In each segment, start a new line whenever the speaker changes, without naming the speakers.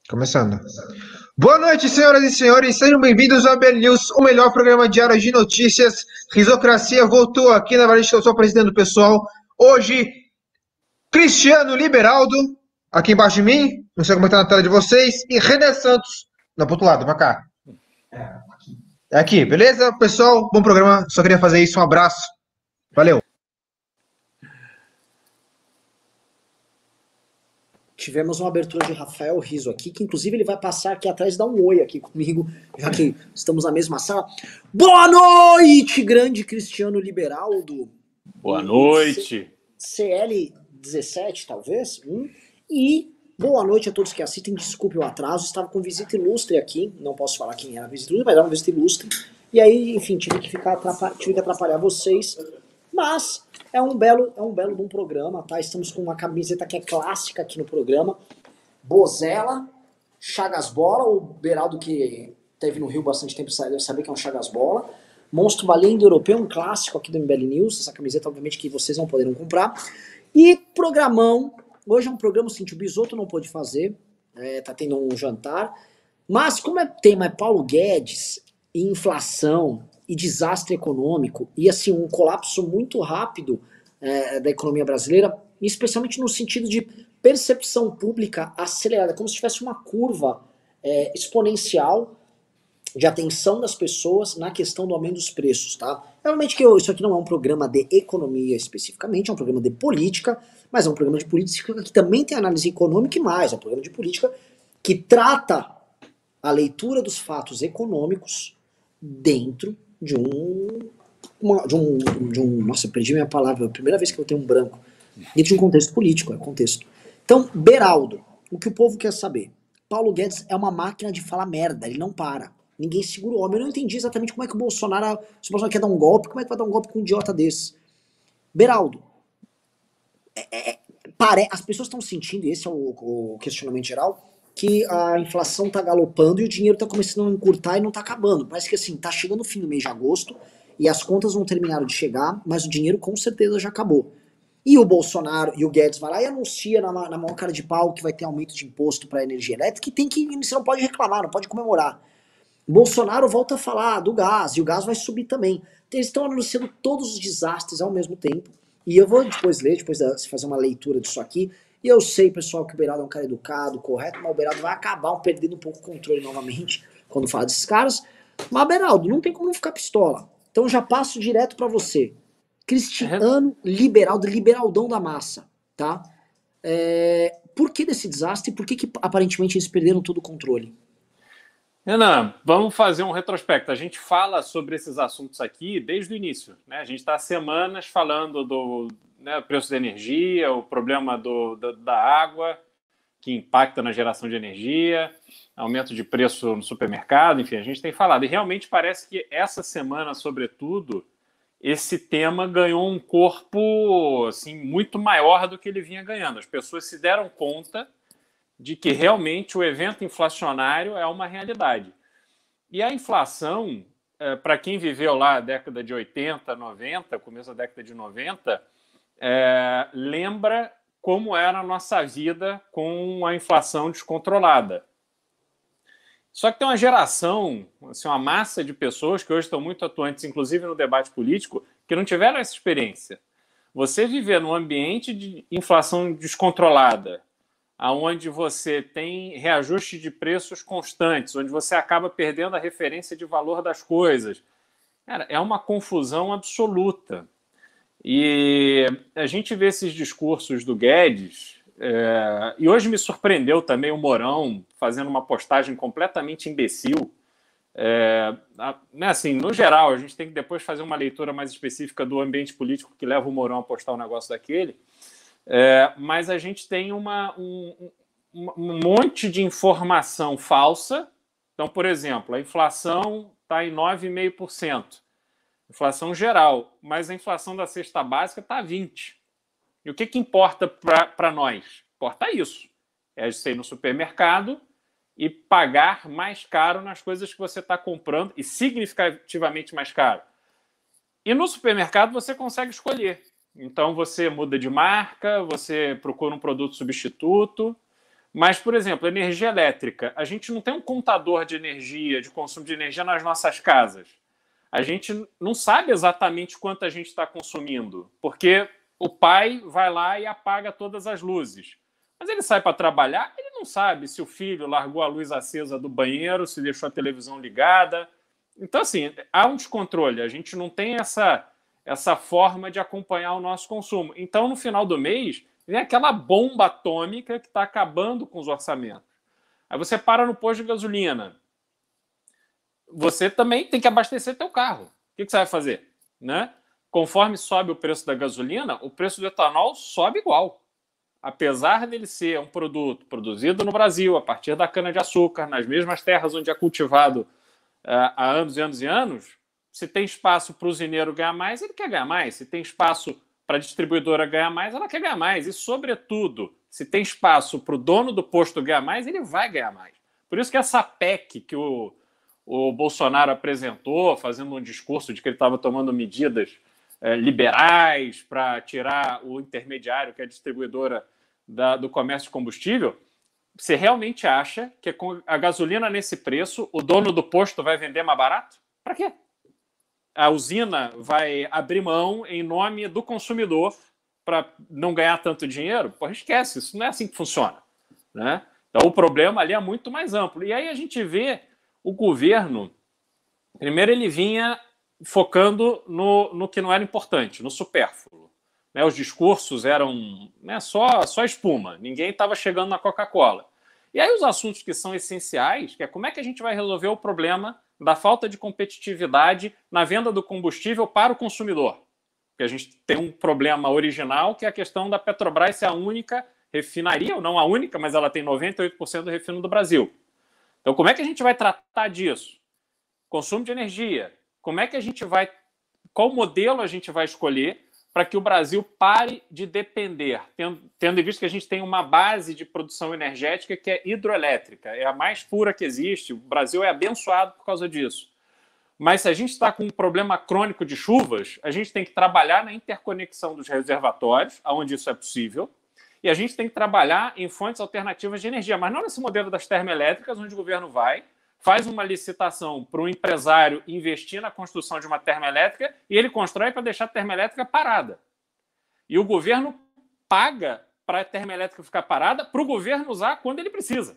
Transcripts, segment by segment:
Começando. Boa noite, senhoras e senhores, sejam bem-vindos ao BL News, o melhor programa diário de notícias. Risocracia voltou aqui na Varejão, eu sou o presidente do pessoal. Hoje, Cristiano Liberaldo, aqui embaixo de mim, não sei como está na tela de vocês, e René Santos, não, pro outro lado, pra cá. É aqui, beleza, pessoal? Bom programa, só queria fazer isso, um abraço, valeu.
Tivemos uma abertura de Rafael Rizzo aqui, que inclusive ele vai passar aqui atrás e dar um oi aqui comigo, já que estamos na mesma sala. Boa noite, grande Cristiano Liberaldo.
Boa noite.
CL17, talvez. E boa noite a todos que assistem. Desculpe o atraso, estava com visita ilustre aqui. Não posso falar quem era a visita ilustre, mas era uma visita ilustre. E aí, enfim, tive que atrapalhar vocês. Mas é um belo de um programa, tá? Estamos com uma camiseta que é clássica aqui no programa. Bozella, Chagas Bola, o Beraldo que teve no Rio bastante tempo deve saber que é um Chagas Bola. Monstro Baleia Europeu, um clássico aqui do MBL News. Essa camiseta, obviamente, que vocês não poderão comprar. E programão. Hoje é um programa, assim, o Bisotto não pôde fazer. Tá tendo um jantar. Mas como tema é Paulo Guedes e inflação e desastre econômico, e assim, um colapso muito rápido da economia brasileira, especialmente no sentido de percepção pública acelerada, como se tivesse uma curva exponencial de atenção das pessoas na questão do aumento dos preços, tá? Realmente que isso aqui não é um programa de economia especificamente, é um programa de política, mas é um programa de política que também tem análise econômica e mais, é um programa de política que trata a leitura dos fatos econômicos dentro de nossa, eu perdi minha palavra, é a primeira vez que eu tenho um branco. Dentro de um contexto político, é contexto. Então, Beraldo, o que o povo quer saber? Paulo Guedes é uma máquina de falar merda, ele não para. Ninguém segura o homem. Eu não entendi exatamente como é que o Bolsonaro, se o Bolsonaro quer dar um golpe, como é que vai dar um golpe com um idiota desse? Beraldo, as pessoas estão sentindo, e esse é o questionamento geral, que a inflação tá galopando e o dinheiro tá começando a encurtar e não tá acabando. Parece que assim, tá chegando o fim do mês de agosto e as contas não terminaram de chegar, mas o dinheiro com certeza já acabou. E o Bolsonaro e o Guedes vai lá e anuncia na maior cara de pau que vai ter aumento de imposto para energia elétrica, você não pode reclamar, não pode comemorar. O Bolsonaro volta a falar do gás e o gás vai subir também. Então, eles estão anunciando todos os desastres ao mesmo tempo. E eu vou depois ler, depois de fazer uma leitura disso aqui. E eu sei, pessoal, que o Beraldo é um cara educado, correto, mas o Beraldo vai acabar perdendo um pouco o controle novamente quando fala desses caras. Mas, Beraldo, não tem como não ficar pistola. Então já passo direto para você. Cristiano Liberaldo, liberaldão da massa, tá? Por que desse desastre e por que aparentemente eles perderam todo o controle?
Renan, vamos fazer um retrospecto. A gente fala sobre esses assuntos aqui desde o início, né? A gente está há semanas falando do preço da energia, o problema da água, que impacta na geração de energia, aumento de preço no supermercado, enfim, a gente tem falado. E realmente parece que essa semana, sobretudo, esse tema ganhou um corpo assim, muito maior do que ele vinha ganhando. As pessoas se deram conta de que realmente o evento inflacionário é uma realidade. E a inflação, para quem viveu lá a década de 80, 90, começo da década de 90, lembra como era a nossa vida com a inflação descontrolada. Só que tem uma geração, assim, uma massa de pessoas que hoje estão muito atuantes, inclusive no debate político, que não tiveram essa experiência. Você viver num ambiente de inflação descontrolada, onde você tem reajuste de preços constantes, onde você acaba perdendo a referência de valor das coisas, cara, é uma confusão absoluta. E a gente vê esses discursos do Guedes, e hoje me surpreendeu também o Mourão fazendo uma postagem completamente imbecil. Assim, no geral, a gente tem que depois fazer uma leitura mais específica do ambiente político que leva o Mourão a postar um negócio daquele. Mas a gente tem um monte de informação falsa. Então, por exemplo, a inflação está em 9,5%. Inflação geral, mas a inflação da cesta básica está 20%. E o que importa para nós? Importa isso. É você ir no supermercado e pagar mais caro nas coisas que você está comprando, e significativamente mais caro. E no supermercado você consegue escolher. Então você muda de marca, você procura um produto substituto, Mas, por exemplo, energia elétrica. A gente não tem um contador de energia, de consumo de energia nas nossas casas. A gente não sabe exatamente quanto a gente está consumindo, porque o pai vai lá e apaga todas as luzes. Mas ele sai para trabalhar, ele não sabe se o filho largou a luz acesa do banheiro, se deixou a televisão ligada. Então, assim, há um descontrole. A gente não tem essa forma de acompanhar o nosso consumo. Então, no final do mês, vem aquela bomba atômica que está acabando com os orçamentos. Aí você para no posto de gasolina. Você também tem que abastecer teu carro. O que você vai fazer? Né? Conforme sobe o preço da gasolina, o preço do etanol sobe igual. Apesar dele ser um produto produzido no Brasil, a partir da cana-de-açúcar, nas mesmas terras onde é cultivado há anos e anos e anos, se tem espaço para o usineiro ganhar mais, ele quer ganhar mais. Se tem espaço para a distribuidora ganhar mais, ela quer ganhar mais. E, sobretudo, se tem espaço para o dono do posto ganhar mais, ele vai ganhar mais. Por isso que essa PEC que o Bolsonaro apresentou, fazendo um discurso de que ele estava tomando medidas liberais para tirar o intermediário, que é a distribuidora do comércio de combustível, você realmente acha que com a gasolina nesse preço, o dono do posto vai vender mais barato? Para quê? A usina vai abrir mão em nome do consumidor para não ganhar tanto dinheiro? Pô, esquece, isso não é assim que funciona. Né? Então, o problema ali é muito mais amplo. E aí a gente vê o governo, primeiro ele vinha focando no que não era importante, no supérfluo. Né? Os discursos eram só espuma, ninguém estava chegando na Coca-Cola. E aí os assuntos que são essenciais, que é como é que a gente vai resolver o problema da falta de competitividade na venda do combustível para o consumidor. Porque a gente tem um problema original, que é a questão da Petrobras ser a única refinaria, ou não a única, mas ela tem 98% do refino do Brasil. Então, como é que a gente vai tratar disso? Consumo de energia. Como é que a gente vai... Qual modelo a gente vai escolher para que o Brasil pare de depender, tendo em vista que a gente tem uma base de produção energética que é hidroelétrica, é a mais pura que existe, o Brasil é abençoado por causa disso. Mas se a gente está com um problema crônico de chuvas, a gente tem que trabalhar na interconexão dos reservatórios, onde isso é possível, e a gente tem que trabalhar em fontes alternativas de energia, mas não nesse modelo das termoelétricas, onde o governo faz uma licitação para um empresário investir na construção de uma termoelétrica e ele constrói para deixar a termoelétrica parada. E o governo paga para a termoelétrica ficar parada para o governo usar quando ele precisa,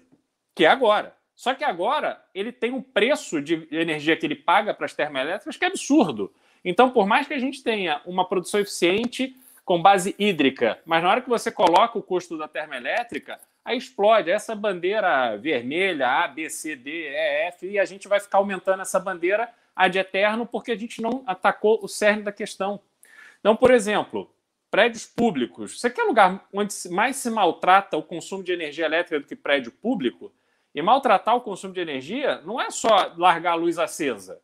que é agora. Só que agora ele tem um preço de energia que ele paga para as termoelétricas que é absurdo. Então, por mais que a gente tenha uma produção eficiente com base hídrica, mas na hora que você coloca o custo da termoelétrica, aí explode essa bandeira vermelha, A, B, C, D, E, F, e a gente vai ficar aumentando essa bandeira ad eterno porque a gente não atacou o cerne da questão. Então, por exemplo, prédios públicos. Você quer lugar onde mais se maltrata o consumo de energia elétrica do que prédio público? E maltratar o consumo de energia não é só largar a luz acesa,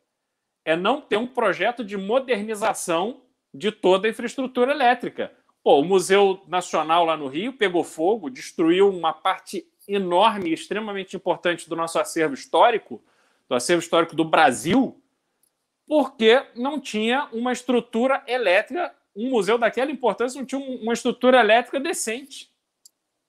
é não ter um projeto de modernização de toda a infraestrutura elétrica. Pô, o Museu Nacional lá no Rio pegou fogo, destruiu uma parte enorme e extremamente importante do nosso acervo histórico, do acervo histórico do Brasil, porque não tinha uma estrutura elétrica, um museu daquela importância não tinha uma estrutura elétrica decente.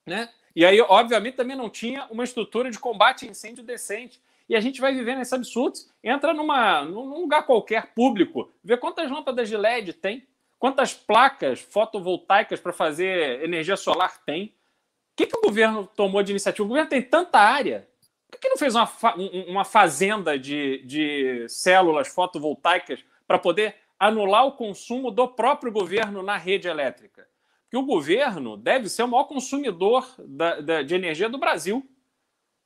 Né? E aí, obviamente, também não tinha uma estrutura de combate a incêndio decente. E a gente vai vivendo esses absurdos. Entra num lugar qualquer público, vê quantas lâmpadas de LED tem, quantas placas fotovoltaicas para fazer energia solar tem. O que o governo tomou de iniciativa? O governo tem tanta área. Por que não fez uma fazenda de células fotovoltaicas para poder anular o consumo do próprio governo na rede elétrica? Porque o governo deve ser o maior consumidor de energia do Brasil.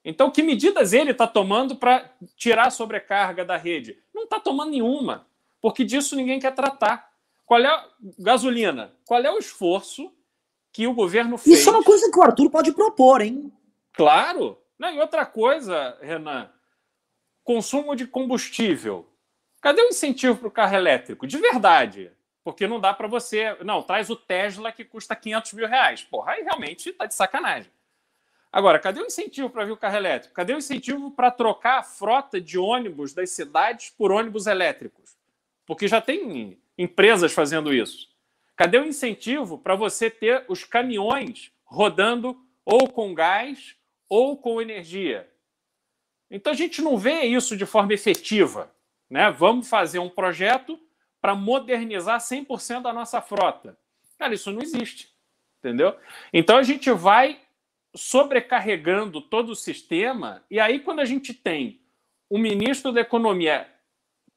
Então, que medidas ele está tomando para tirar a sobrecarga da rede? Não está tomando nenhuma, porque disso ninguém quer tratar. Qual é gasolina? Qual é o esforço que o governo fez?
Isso é uma coisa que o Arthur pode propor, hein?
Claro. Não, e outra coisa, Renan, consumo de combustível. Cadê o incentivo para o carro elétrico? De verdade. Porque não dá para você... Não, traz o Tesla que custa 500 mil reais. Porra, aí realmente está de sacanagem. Agora, cadê o incentivo para vir o carro elétrico? Cadê o incentivo para trocar a frota de ônibus das cidades por ônibus elétricos? Porque já tem empresas fazendo isso. Cadê o incentivo para você ter os caminhões rodando ou com gás ou com energia. Então a gente não vê isso de forma efetiva, né? Vamos fazer um projeto para modernizar 100% da nossa frota. Cara, isso não existe, entendeu? Então a gente vai sobrecarregando todo o sistema, e aí quando a gente tem um ministro da Economia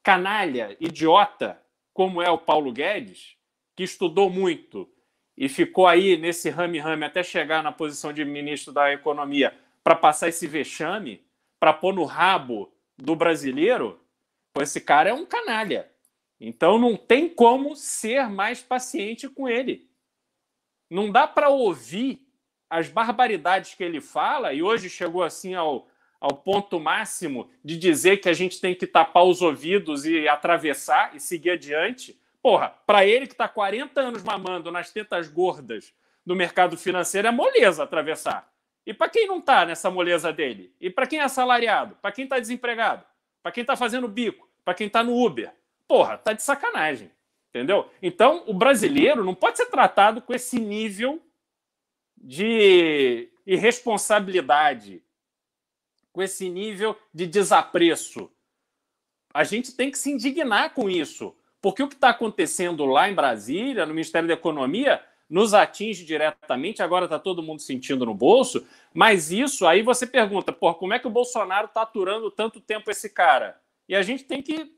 canalha, idiota, como é o Paulo Guedes, que estudou muito e ficou aí nesse rame-rame até chegar na posição de ministro da Economia para passar esse vexame, para pôr no rabo do brasileiro, pô, esse cara é um canalha. Então não tem como ser mais paciente com ele. Não dá para ouvir as barbaridades que ele fala, e hoje chegou assim ao ponto máximo de dizer que a gente tem que tapar os ouvidos e atravessar e seguir adiante. Porra, para ele que está 40 anos mamando nas tetas gordas do mercado financeiro, é moleza atravessar. E para quem não está nessa moleza dele? E para quem é assalariado? Para quem está desempregado? Para quem está fazendo bico? Para quem está no Uber? Porra, tá de sacanagem. Entendeu? Então, o brasileiro não pode ser tratado com esse nível de irresponsabilidade, com esse nível de desapreço. A gente tem que se indignar com isso, porque o que está acontecendo lá em Brasília, no Ministério da Economia, nos atinge diretamente, agora está todo mundo sentindo no bolso, mas isso aí você pergunta, porra, como é que o Bolsonaro está aturando tanto tempo esse cara? E a gente tem que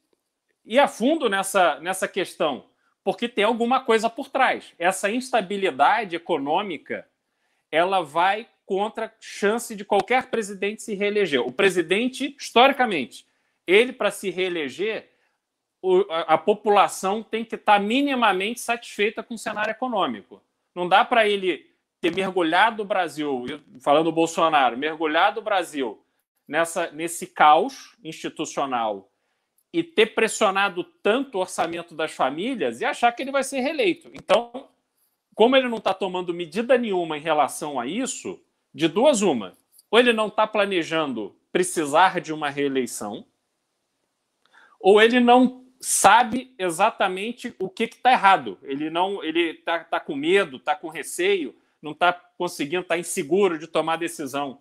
ir a fundo nessa questão, porque tem alguma coisa por trás. Essa instabilidade econômica, ela vai contra a chance de qualquer presidente se reeleger. O presidente, historicamente, ele, para se reeleger, a população tem que estar minimamente satisfeita com o cenário econômico. Não dá para ele ter mergulhado o Brasil, falando do Bolsonaro, mergulhado o Brasil nesse caos institucional e ter pressionado tanto o orçamento das famílias e achar que ele vai ser reeleito. Então, como ele não está tomando medida nenhuma em relação a isso, de duas uma, ou ele não está planejando precisar de uma reeleição, ou ele não sabe exatamente o que está errado. Ele está com medo, está com receio, não está conseguindo, está inseguro de tomar decisão.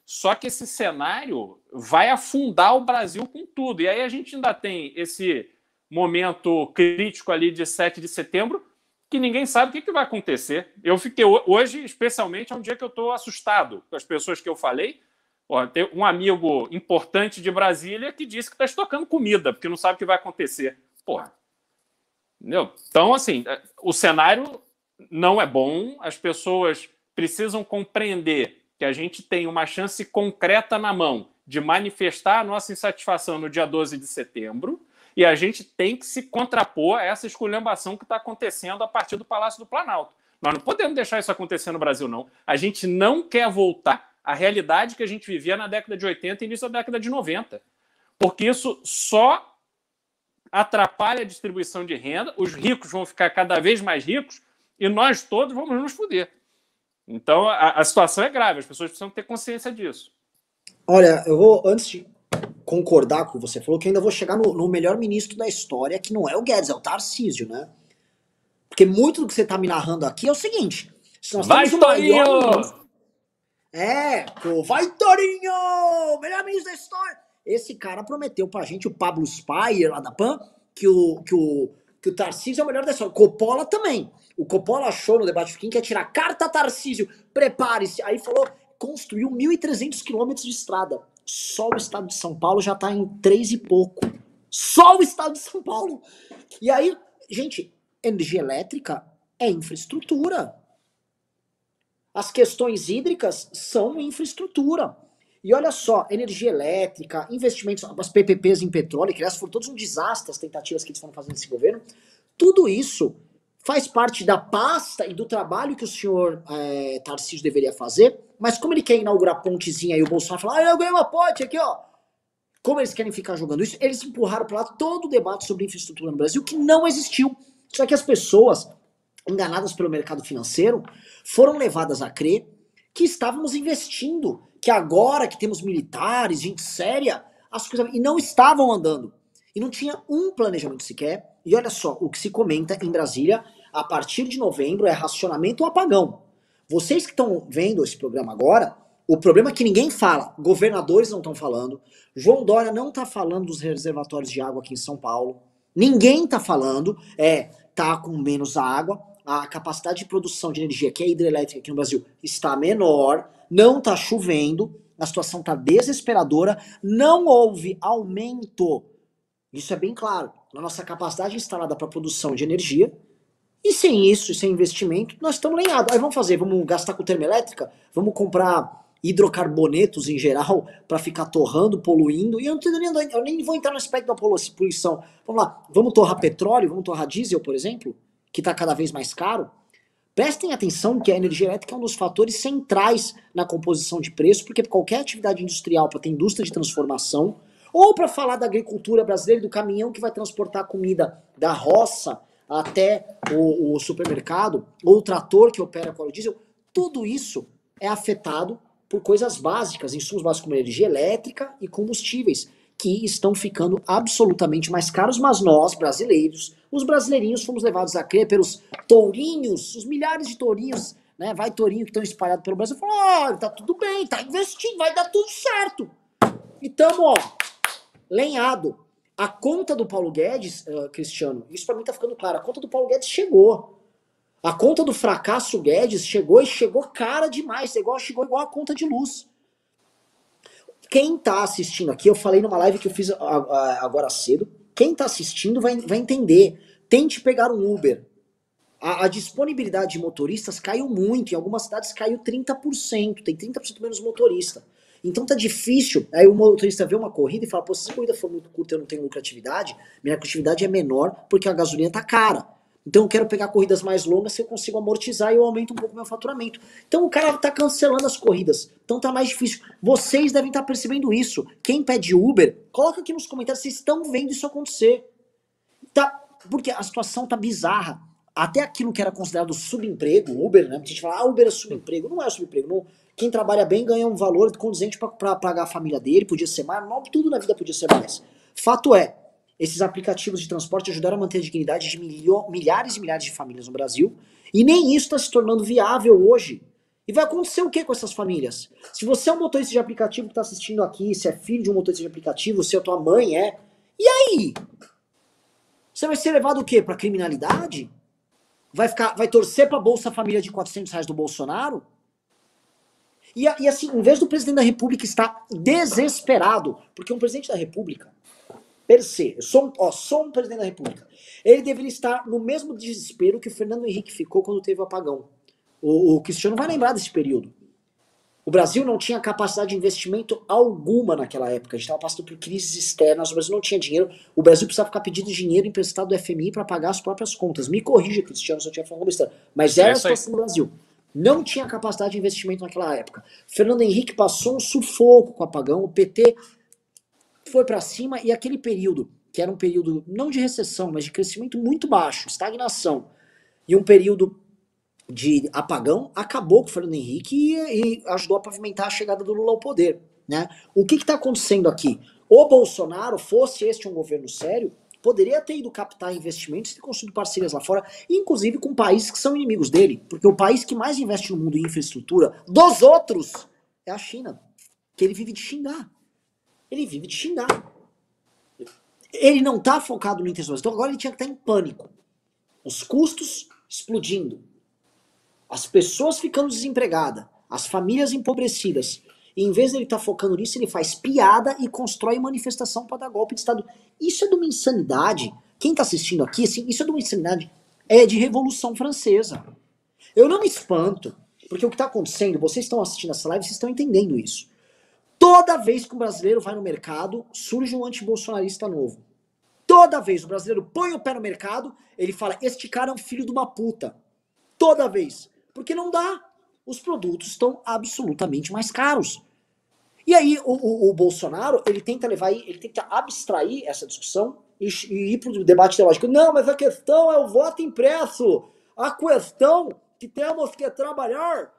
Só que esse cenário vai afundar o Brasil com tudo. E aí a gente ainda tem esse momento crítico ali de 7 de setembro, que ninguém sabe o que vai acontecer. Eu fiquei hoje, especialmente, é um dia que eu estou assustado com as pessoas que eu falei. Tem um amigo importante de Brasília que disse que está estocando comida, porque não sabe o que vai acontecer. Porra. Entendeu? Então, assim, o cenário não é bom, as pessoas precisam compreender que a gente tem uma chance concreta na mão de manifestar a nossa insatisfação no dia 12 de setembro, e a gente tem que se contrapor a essa esculhambação que está acontecendo a partir do Palácio do Planalto. Nós não podemos deixar isso acontecer no Brasil, não. A gente não quer voltar à realidade que a gente vivia na década de 80 e início da década de 90. Porque isso só atrapalha a distribuição de renda, os ricos vão ficar cada vez mais ricos e nós todos vamos nos fuder. Então, a situação é grave, as pessoas precisam ter consciência disso.
Olha, eu vou, antes de concordar com o que você falou, que eu ainda vou chegar no melhor ministro da história, que não é o Guedes, é o Tarcísio, né? Porque muito do que você está me narrando aqui é o seguinte: se nós
vai, Torinho!
Vai, Torinho! Melhor ministro da história! Esse cara prometeu pra gente, o Pablo Spyer, lá da PAN, que o Tarcísio é o melhor da história. Coppola também. O Coppola achou no debate que ia tirar carta Tarcísio, prepare-se. Aí falou, construiu 1.300 quilômetros de estrada. Só o estado de São Paulo já tá em 3 e pouco. Só o estado de São Paulo. E aí, gente, energia elétrica é infraestrutura. As questões hídricas são infraestrutura. E olha só, energia elétrica, investimentos, as PPPs em petróleo, que aliás foram todos um desastre, as tentativas que eles foram fazendo nesse governo, tudo isso faz parte da pasta e do trabalho que o senhor Tarcísio deveria fazer, mas como ele quer inaugurar pontezinha e o Bolsonaro fala, eu ganhei uma ponte aqui, ó. Como eles querem ficar jogando isso, eles empurraram para lá todo o debate sobre infraestrutura no Brasil, que não existiu. Só que as pessoas, enganadas pelo mercado financeiro, foram levadas a crer que estávamos investindo, que agora que temos militares, gente séria, as coisas... E não estavam andando. E não tinha um planejamento sequer. E olha só, o que se comenta em Brasília, a partir de novembro, é racionamento ou apagão. Vocês que estão vendo esse programa agora, O problema é que ninguém fala. Governadores não estão falando. João Dória não está falando dos reservatórios de água aqui em São Paulo. Ninguém está falando. Tá com menos água. A capacidade de produção de energia, que é hidrelétrica aqui no Brasil, está menor. Não está chovendo. A situação está desesperadora. Não houve aumento. Isso é bem claro. Na nossa capacidade instalada para produção de energia. E sem isso, sem investimento, nós estamos lenhados. Aí vamos gastar com termoelétrica? Vamos comprar hidrocarbonetos em geral para ficar torrando, poluindo? E eu nem vou entrar no aspecto da poluição. Vamos lá, vamos torrar petróleo, vamos torrar diesel, por exemplo, que está cada vez mais caro? Prestem atenção que a energia elétrica é um dos fatores centrais na composição de preço, porque qualquer atividade industrial, para ter indústria de transformação, ou para falar da agricultura brasileira, do caminhão que vai transportar a comida da roça até o supermercado, ou o trator que opera com o diesel, tudo isso é afetado por coisas básicas, insumos básicos como energia elétrica e combustíveis, que estão ficando absolutamente mais caros, mas nós, brasileiros, os brasileirinhos, fomos levados a crer pelos tourinhos, os milhares de tourinhos, né, vai tourinho que estão espalhados pelo Brasil, falam, tá tudo bem, tá investindo, vai dar tudo certo. E tamo, lenhado. A conta do Paulo Guedes, Cristiano, isso pra mim tá ficando claro, a conta do Paulo Guedes chegou. A conta do fracasso Guedes chegou e chegou cara demais, chegou igual a conta de luz. Quem tá assistindo aqui, eu falei numa live que eu fiz agora cedo, quem tá assistindo vai entender. Tente pegar um Uber. A disponibilidade de motoristas caiu muito, em algumas cidades caiu 30%, tem 30% menos motorista. Então tá difícil, aí o motorista vê uma corrida e fala, pô, se essa corrida for muito curta e eu não tenho lucratividade, minha lucratividade é menor porque a gasolina tá cara. Então eu quero pegar corridas mais longas se eu consigo amortizar e eu aumento um pouco meu faturamento. Então o cara tá cancelando as corridas. Então tá mais difícil. Vocês devem estar percebendo isso. Quem pede Uber, coloca aqui nos comentários se vocês estão vendo isso acontecer. Tá, porque a situação tá bizarra. Até aquilo que era considerado subemprego, Uber, né? A gente fala, Uber é subemprego. Não é subemprego. Não. Quem trabalha bem ganha um valor condizente para pagar a família dele, podia ser mais, tudo na vida podia ser mais. Fato é, esses aplicativos de transporte ajudaram a manter a dignidade de milhares e milhares de famílias no Brasil, e nem isso está se tornando viável hoje. E vai acontecer o que com essas famílias? Se você é um motorista de aplicativo que está assistindo aqui, se é filho de um motorista de aplicativo, se a tua mãe é, e aí? Você vai ser levado o quê? Para criminalidade? Vai torcer para a Bolsa Família de R$400 do Bolsonaro? E assim, em vez do presidente da República estar desesperado, porque um presidente da República, per se, eu sou um presidente da República, ele deveria estar no mesmo desespero que o Fernando Henrique ficou quando teve o apagão. O Cristiano vai lembrar desse período. O Brasil não tinha capacidade de investimento alguma naquela época. A gente estava passando por crises externas, o Brasil não tinha dinheiro. O Brasil precisava ficar pedindo dinheiro emprestado do FMI para pagar as próprias contas. Me corrija, Cristiano, se eu tinha falado besteira. Mas era a situação do Brasil. Não tinha capacidade de investimento naquela época. Fernando Henrique passou um sufoco com o apagão, o PT foi para cima e aquele período, que era um período não de recessão, mas de crescimento muito baixo, estagnação, e um período de apagão, acabou com o Fernando Henrique e ajudou a pavimentar a chegada do Lula ao poder, né? O que está acontecendo aqui? O Bolsonaro, fosse este um governo sério, poderia ter ido captar investimentos e ter construído parcerias lá fora, inclusive com países que são inimigos dele, porque o país que mais investe no mundo em infraestrutura dos outros é a China, que ele vive de xingar. Ele vive de xingar. Ele não está focado no interesse. Então agora ele tinha que estar em pânico. Os custos explodindo. As pessoas ficando desempregadas. As famílias empobrecidas. E em vez de ele estar focando nisso, ele faz piada e constrói manifestação para dar golpe de Estado. Isso é de uma insanidade. Quem está assistindo aqui, assim, isso é de uma insanidade. É de Revolução Francesa. Eu não me espanto. Porque o que está acontecendo, vocês estão assistindo essa live, vocês estão entendendo isso. Toda vez que um brasileiro vai no mercado, surge um antibolsonarista novo. Toda vez o brasileiro põe o pé no mercado, ele fala, este cara é um filho de uma puta. Toda vez. Porque não dá. Os produtos estão absolutamente mais caros. E aí o Bolsonaro, ele tenta abstrair essa discussão e ir para o debate teológico. Não, mas a questão é o voto impresso. A questão que temos que trabalhar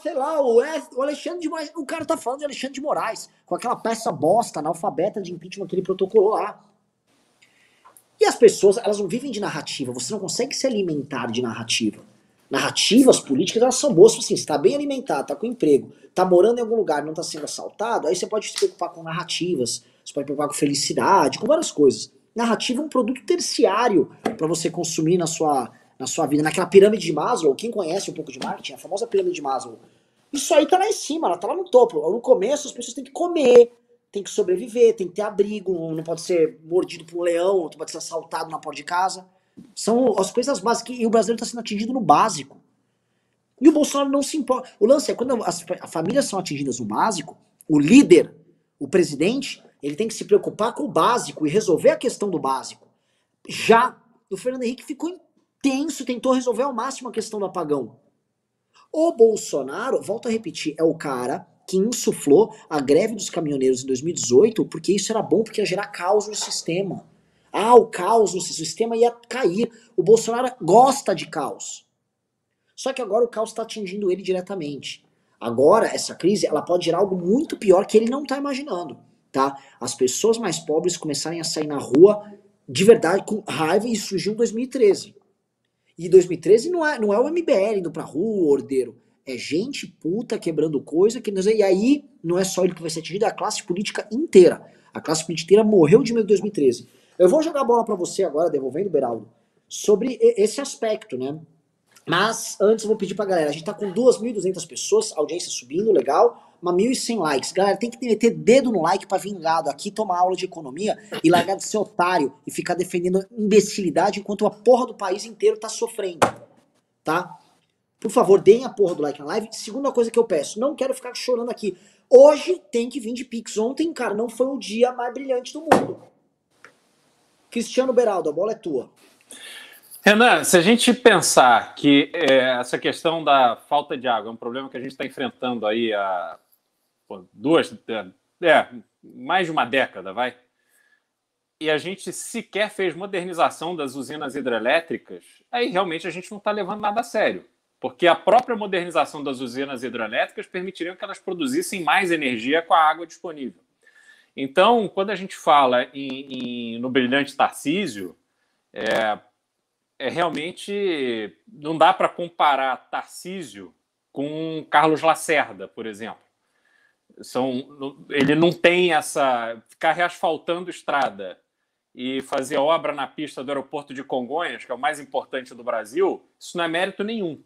sei lá, o Alexandre de Moraes, o cara tá falando de Alexandre de Moraes, com aquela peça bosta, analfabeta de impeachment que ele protocolou lá. E as pessoas, elas não vivem de narrativa, você não consegue se alimentar de narrativa. Narrativas políticas, elas são boas, assim, você está bem alimentado, está com emprego, está morando em algum lugar, não está sendo assaltado, aí você pode se preocupar com narrativas, você pode se preocupar com felicidade, com várias coisas. Narrativa é um produto terciário para você consumir na sua vida. Naquela pirâmide de Maslow, quem conhece um pouco de marketing, a famosa pirâmide de Maslow, isso aí tá lá em cima, ela tá lá no topo. No começo as pessoas têm que comer, tem que sobreviver, tem que ter abrigo, não pode ser mordido por um leão, não pode ser assaltado na porta de casa. São as coisas básicas, e o brasileiro está sendo atingido no básico. E o Bolsonaro não se importa. O lance é quando as famílias são atingidas no básico, o líder, o presidente, ele tem que se preocupar com o básico e resolver a questão do básico. Já o Fernando Henrique ficou intenso, tentou resolver ao máximo a questão do apagão. O Bolsonaro, volto a repetir, é o cara que insuflou a greve dos caminhoneiros em 2018, porque isso era bom, porque ia gerar caos no sistema. O caos no sistema ia cair. O Bolsonaro gosta de caos. Só que agora o caos está atingindo ele diretamente. Agora, essa crise, ela pode gerar algo muito pior que ele não está imaginando, tá? As pessoas mais pobres começarem a sair na rua de verdade com raiva, e surgiu em 2013. E 2013 não é o MBL indo pra rua, ordeiro. É gente puta quebrando coisa. E aí não é só ele que vai ser atingido, é a classe política inteira. A classe política inteira morreu de medo de 2013. Eu vou jogar a bola pra você agora, devolvendo, Beraldo, sobre esse aspecto, né? Mas antes eu vou pedir pra galera, a gente tá com 2.200 pessoas, audiência subindo, legal, mas 1.100 likes. Galera, tem que meter dedo no like pra vir gado aqui, tomar aula de economia e largar de ser otário e ficar defendendo imbecilidade enquanto a porra do país inteiro tá sofrendo, tá? Por favor, deem a porra do like na live. Segunda coisa que eu peço, não quero ficar chorando aqui. Hoje tem que vir de Pix. Ontem, cara, não foi o dia mais brilhante do mundo. Cristiano Beraldo, a bola é tua.
Renan, se a gente pensar que essa questão da falta de água é um problema que a gente está enfrentando aí há mais de uma década, vai? E a gente sequer fez modernização das usinas hidrelétricas, aí realmente a gente não está levando nada a sério. Porque a própria modernização das usinas hidrelétricas permitiria que elas produzissem mais energia com a água disponível. Então, quando a gente fala no brilhante Tarcísio, realmente não dá para comparar Tarcísio com Carlos Lacerda, por exemplo. Ele não tem ficar reasfaltando estrada e fazer obra na pista do aeroporto de Congonhas, que é o mais importante do Brasil, isso não é mérito nenhum.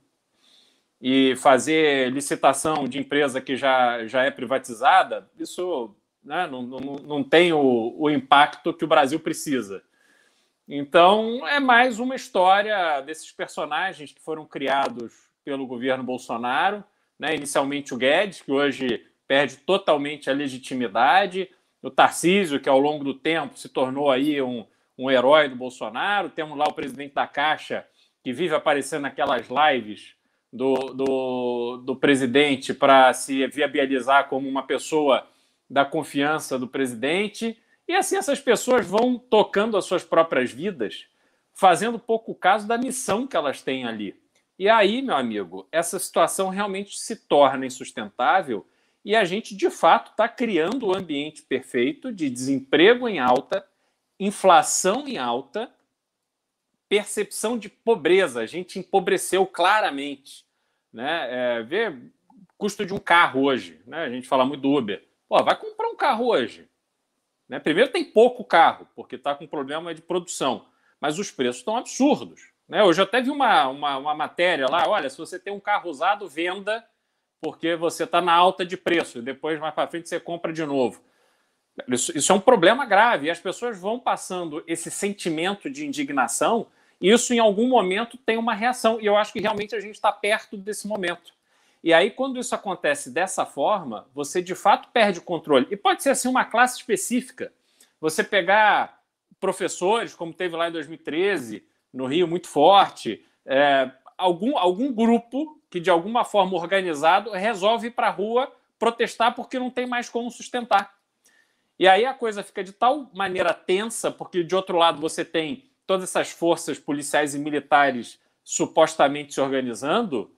E fazer licitação de empresa que já é privatizada, isso, né, não tem o impacto que o Brasil precisa. Então, é mais uma história desses personagens que foram criados pelo governo Bolsonaro, né? Inicialmente o Guedes, que hoje perde totalmente a legitimidade, o Tarcísio, que ao longo do tempo se tornou aí um herói do Bolsonaro, temos lá o presidente da Caixa, que vive aparecendo naquelas lives do presidente para se viabilizar como uma pessoa da confiança do presidente. E assim essas pessoas vão tocando as suas próprias vidas, fazendo pouco caso da missão que elas têm ali. E aí, meu amigo, essa situação realmente se torna insustentável e a gente, de fato, está criando o ambiente perfeito de desemprego em alta, inflação em alta, percepção de pobreza. A gente empobreceu claramente, né? Vê custo de um carro hoje, né? A gente fala muito do Uber. Pô, vai comprar um carro hoje. Né? Primeiro, tem pouco carro, porque está com problema de produção, mas os preços estão absurdos. Né? Hoje eu até vi uma matéria lá, olha, se você tem um carro usado, venda, porque você está na alta de preço, e depois, mais para frente, você compra de novo. Isso é um problema grave, e as pessoas vão passando esse sentimento de indignação, e isso em algum momento tem uma reação, e eu acho que realmente a gente está perto desse momento. E aí, quando isso acontece dessa forma, você de fato perde o controle. E pode ser assim uma classe específica. Você pegar professores, como teve lá em 2013, no Rio, muito forte, algum grupo que, de alguma forma organizado, resolve ir para a rua protestar porque não tem mais como sustentar. E aí a coisa fica de tal maneira tensa, porque, de outro lado, você tem todas essas forças policiais e militares supostamente se organizando,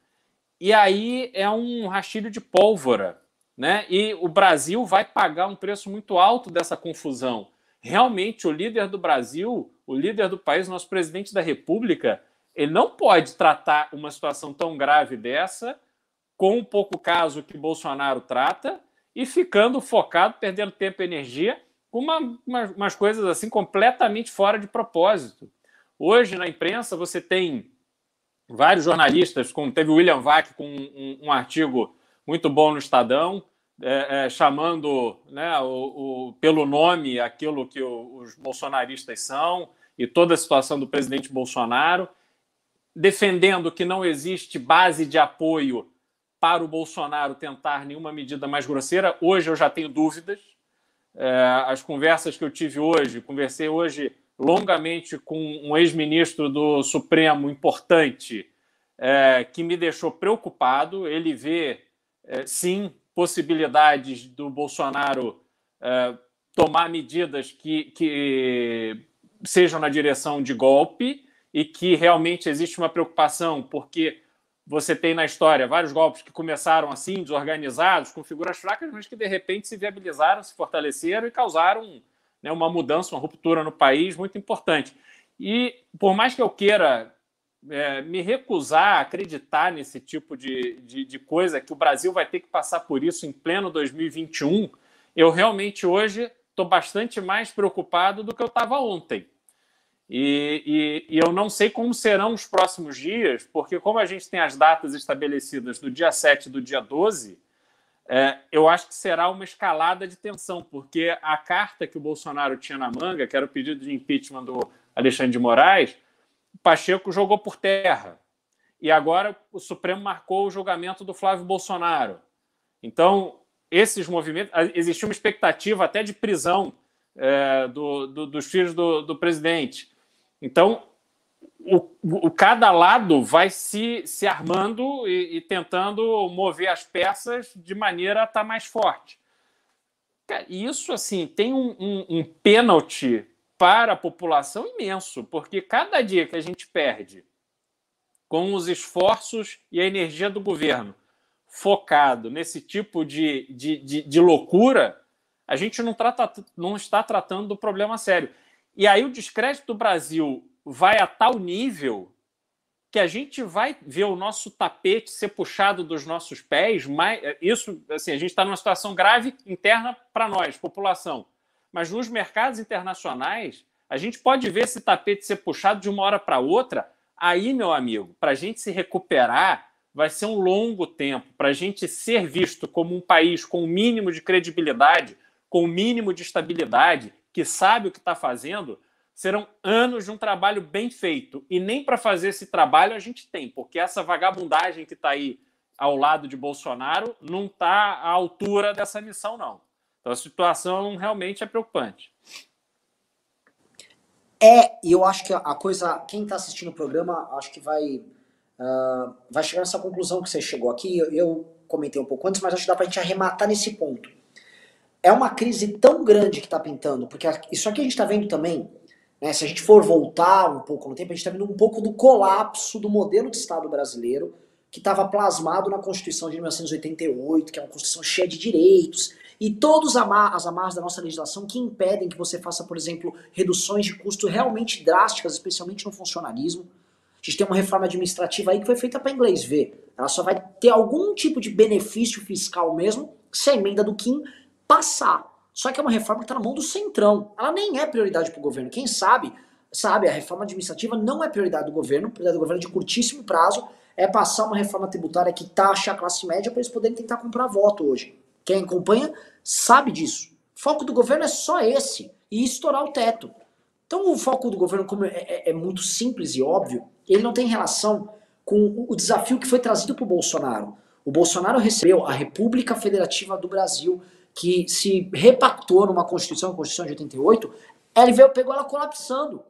e aí é um rastilho de pólvora, né? E o Brasil vai pagar um preço muito alto dessa confusão. Realmente, o líder do Brasil, o líder do país, nosso presidente da República, Ele não pode tratar uma situação tão grave dessa com um pouco caso que Bolsonaro trata e ficando focado, perdendo tempo e energia com umas coisas assim completamente fora de propósito. Hoje, na imprensa, você tem vários jornalistas, como teve o William Vac com um artigo muito bom no Estadão, chamando, né, pelo nome aquilo que os bolsonaristas são e toda a situação do presidente Bolsonaro, defendendo que não existe base de apoio para o Bolsonaro tentar nenhuma medida mais grosseira. Hoje eu já tenho dúvidas. As conversas que eu tive hoje, conversei hoje longamente com um ex-ministro do Supremo importante, que me deixou preocupado. Ele vê, sim, possibilidades do Bolsonaro tomar medidas que sejam na direção de golpe e que realmente existe uma preocupação, porque você tem na história vários golpes que começaram assim, desorganizados, com figuras fracas, mas que de repente se viabilizaram, se fortaleceram e causaram, né, uma mudança, uma ruptura no país muito importante. E por mais que eu queira me recusar a acreditar nesse tipo de coisa, que o Brasil vai ter que passar por isso em pleno 2021, eu realmente hoje estou bastante mais preocupado do que eu estava ontem. E eu não sei como serão os próximos dias, porque como a gente tem as datas estabelecidas do dia 7 e do dia 12, eu acho que será uma escalada de tensão, porque a carta que o Bolsonaro tinha na manga, que era o pedido de impeachment do Alexandre de Moraes, o Pacheco jogou por terra. E agora o Supremo marcou o julgamento do Flávio Bolsonaro. Então, esses movimentos... Existia uma expectativa até de prisão dos filhos do presidente. Então, cada lado vai se armando e tentando mover as peças de maneira a estar mais forte. E isso, assim, tem um pênalti para a população imenso, porque cada dia que a gente perde com os esforços e a energia do governo focado nesse tipo de loucura, a gente não está tratando do problema sério. E aí o descrédito do Brasil vai a tal nível que a gente vai ver o nosso tapete ser puxado dos nossos pés. Isso, assim, a gente está numa situação grave interna para nós, população. Mas nos mercados internacionais, a gente pode ver esse tapete ser puxado de uma hora para outra. Aí, meu amigo, para a gente se recuperar, vai ser um longo tempo. Para a gente ser visto como um país com o mínimo de credibilidade, com o mínimo de estabilidade, que sabe o que está fazendo, serão anos de um trabalho bem feito. E nem para fazer esse trabalho a gente tem, porque essa vagabundagem que está aí ao lado de Bolsonaro não está à altura dessa missão, não. Então a situação realmente é preocupante.
E eu acho que a coisa... Quem está assistindo o programa, acho que vai chegar nessa conclusão que você chegou aqui. Eu comentei um pouco antes, mas acho que dá para a gente arrematar nesse ponto. É uma crise tão grande que está pintando, porque isso aqui a gente está vendo também, né, se a gente for voltar um pouco no tempo, a gente está vendo um pouco do colapso do modelo de Estado brasileiro, que estava plasmado na Constituição de 1988, que é uma Constituição cheia de direitos, e todas as amarras da nossa legislação que impedem que você faça, por exemplo, reduções de custo realmente drásticas, especialmente no funcionalismo. A gente tem uma reforma administrativa aí que foi feita para inglês ver. Ela só vai ter algum tipo de benefício fiscal mesmo se a emenda do Kim passar. Só que é uma reforma que está na mão do Centrão. Ela nem é prioridade para o governo. Quem sabe, a reforma administrativa não é prioridade do governo. A prioridade do governo é de curtíssimo prazo, é passar uma reforma tributária que taxa a classe média para eles poderem tentar comprar voto hoje. Quem acompanha sabe disso. O foco do governo é só esse, e estourar o teto. Então o foco do governo, como é muito simples e óbvio, ele não tem relação com o desafio que foi trazido para o Bolsonaro. O Bolsonaro recebeu a República Federativa do Brasil, que se repactou numa Constituição, a Constituição de 88, ele pegou ela colapsando.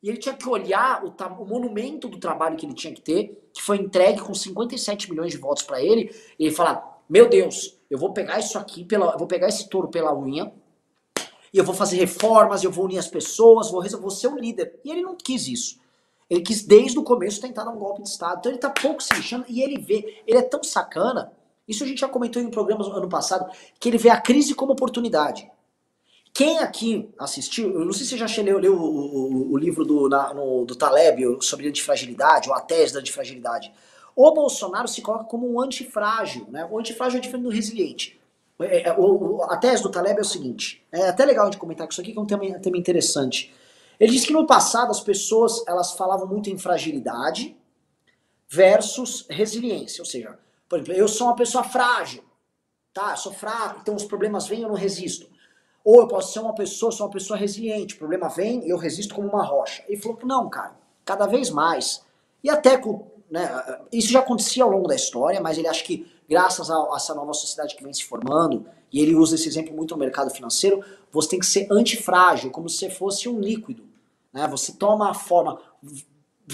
E ele tinha que olhar o monumento do trabalho que ele tinha que ter, que foi entregue com 57 milhões de votos para ele, e ele falar, meu Deus, eu vou pegar isso aqui, eu vou pegar esse touro pela unha, e eu vou fazer reformas, eu vou unir as pessoas, vou ser um líder. E ele não quis isso. Ele quis desde o começo tentar dar um golpe de Estado. Então ele tá pouco se lixando, e ele é tão sacana, isso a gente já comentou em programas ano passado, que ele vê a crise como oportunidade. Quem aqui assistiu, eu não sei se você já leu o livro do Taleb sobre antifragilidade, ou a tese da antifragilidade. O Bolsonaro se coloca como um antifrágil, né? O antifrágil é diferente do resiliente. A tese do Taleb é o seguinte, é até legal de comentar com isso aqui, que é um tema interessante. Ele diz que no passado as pessoas elas falavam muito em fragilidade versus resiliência, ou seja, por exemplo, eu sou uma pessoa frágil, tá? Eu sou fraco, então os problemas vêm e eu não resisto. Ou eu posso ser sou uma pessoa resiliente, o problema vem e eu resisto como uma rocha. Ele falou que não, cara, cada vez mais. E até com, né, isso já acontecia ao longo da história, mas ele acha que graças a essa nova sociedade que vem se formando, e ele usa esse exemplo muito no mercado financeiro, você tem que ser antifrágil, como se fosse um líquido. Né? Você toma a forma,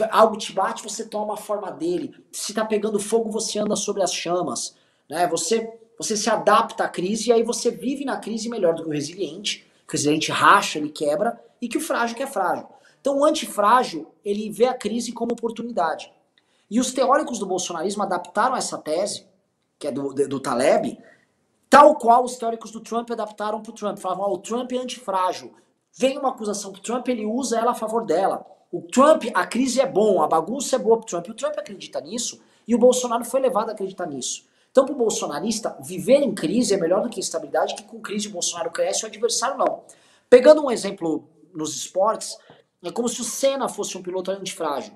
algo te bate, você toma a forma dele. Se tá pegando fogo, você anda sobre as chamas. Né? Você se adapta à crise e aí você vive na crise melhor do que o resiliente. O resiliente racha, ele quebra, e que o frágil que é frágil. Então o antifrágil, ele vê a crise como oportunidade. E os teóricos do bolsonarismo adaptaram essa tese, que é do Taleb, tal qual os teóricos do Trump adaptaram para o Trump. Falavam, o Trump é antifrágil. Vem uma acusação pro Trump, ele usa ela a favor dela. O Trump, a crise é bom, a bagunça é boa pro Trump. E o Trump acredita nisso, e o Bolsonaro foi levado a acreditar nisso. Então, para o bolsonarista, viver em crise é melhor do que estabilidade, que com crise o Bolsonaro cresce e o adversário não. Pegando um exemplo nos esportes, é como se o Senna fosse um piloto antifrágil.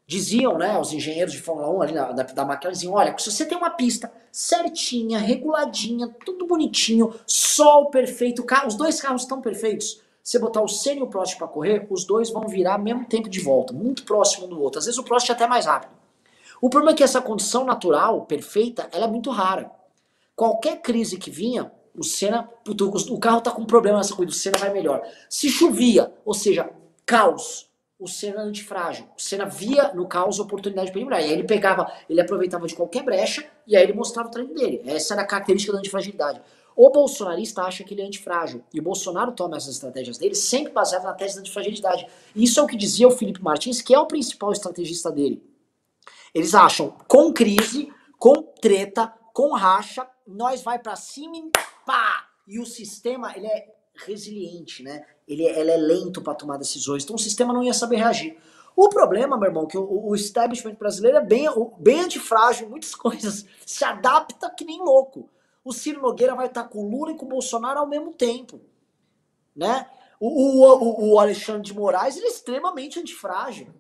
Diziam, né, os engenheiros de Fórmula 1 ali da McLaren, diziam, olha, se você tem uma pista certinha, reguladinha, tudo bonitinho, sol perfeito, os dois carros estão perfeitos, você botar o Senna e o Prost para correr, os dois vão virar ao mesmo tempo de volta, muito próximo um do outro. Às vezes o Prost é até mais rápido. O problema é que essa condição natural, perfeita, ela é muito rara. Qualquer crise que vinha, o Senna, o carro tá com problema nessa corrida, o Senna vai melhor. Se chovia, ou seja, caos, o Senna é antifrágil. O Senna via no caos a oportunidade para ele melhorar. E aí ele aproveitava de qualquer brecha e aí ele mostrava o treino dele. Essa era a característica da antifragilidade. O bolsonarista acha que ele é antifrágil. E o Bolsonaro toma essas estratégias dele sempre baseado na tese da antifragilidade. E isso é o que dizia o Felipe Martins, que é o principal estrategista dele. Eles acham, com crise, com treta, com racha, nós vai pra cima e pá! E o sistema, ele é resiliente, né? Ele é lento para tomar decisões, então o sistema não ia saber reagir. O problema, meu irmão, é que o establishment brasileiro é bem antifrágil em muitas coisas, se adapta que nem louco. O Ciro Nogueira vai estar com o Lula e com o Bolsonaro ao mesmo tempo, né? O Alexandre de Moraes, ele é extremamente antifrágil.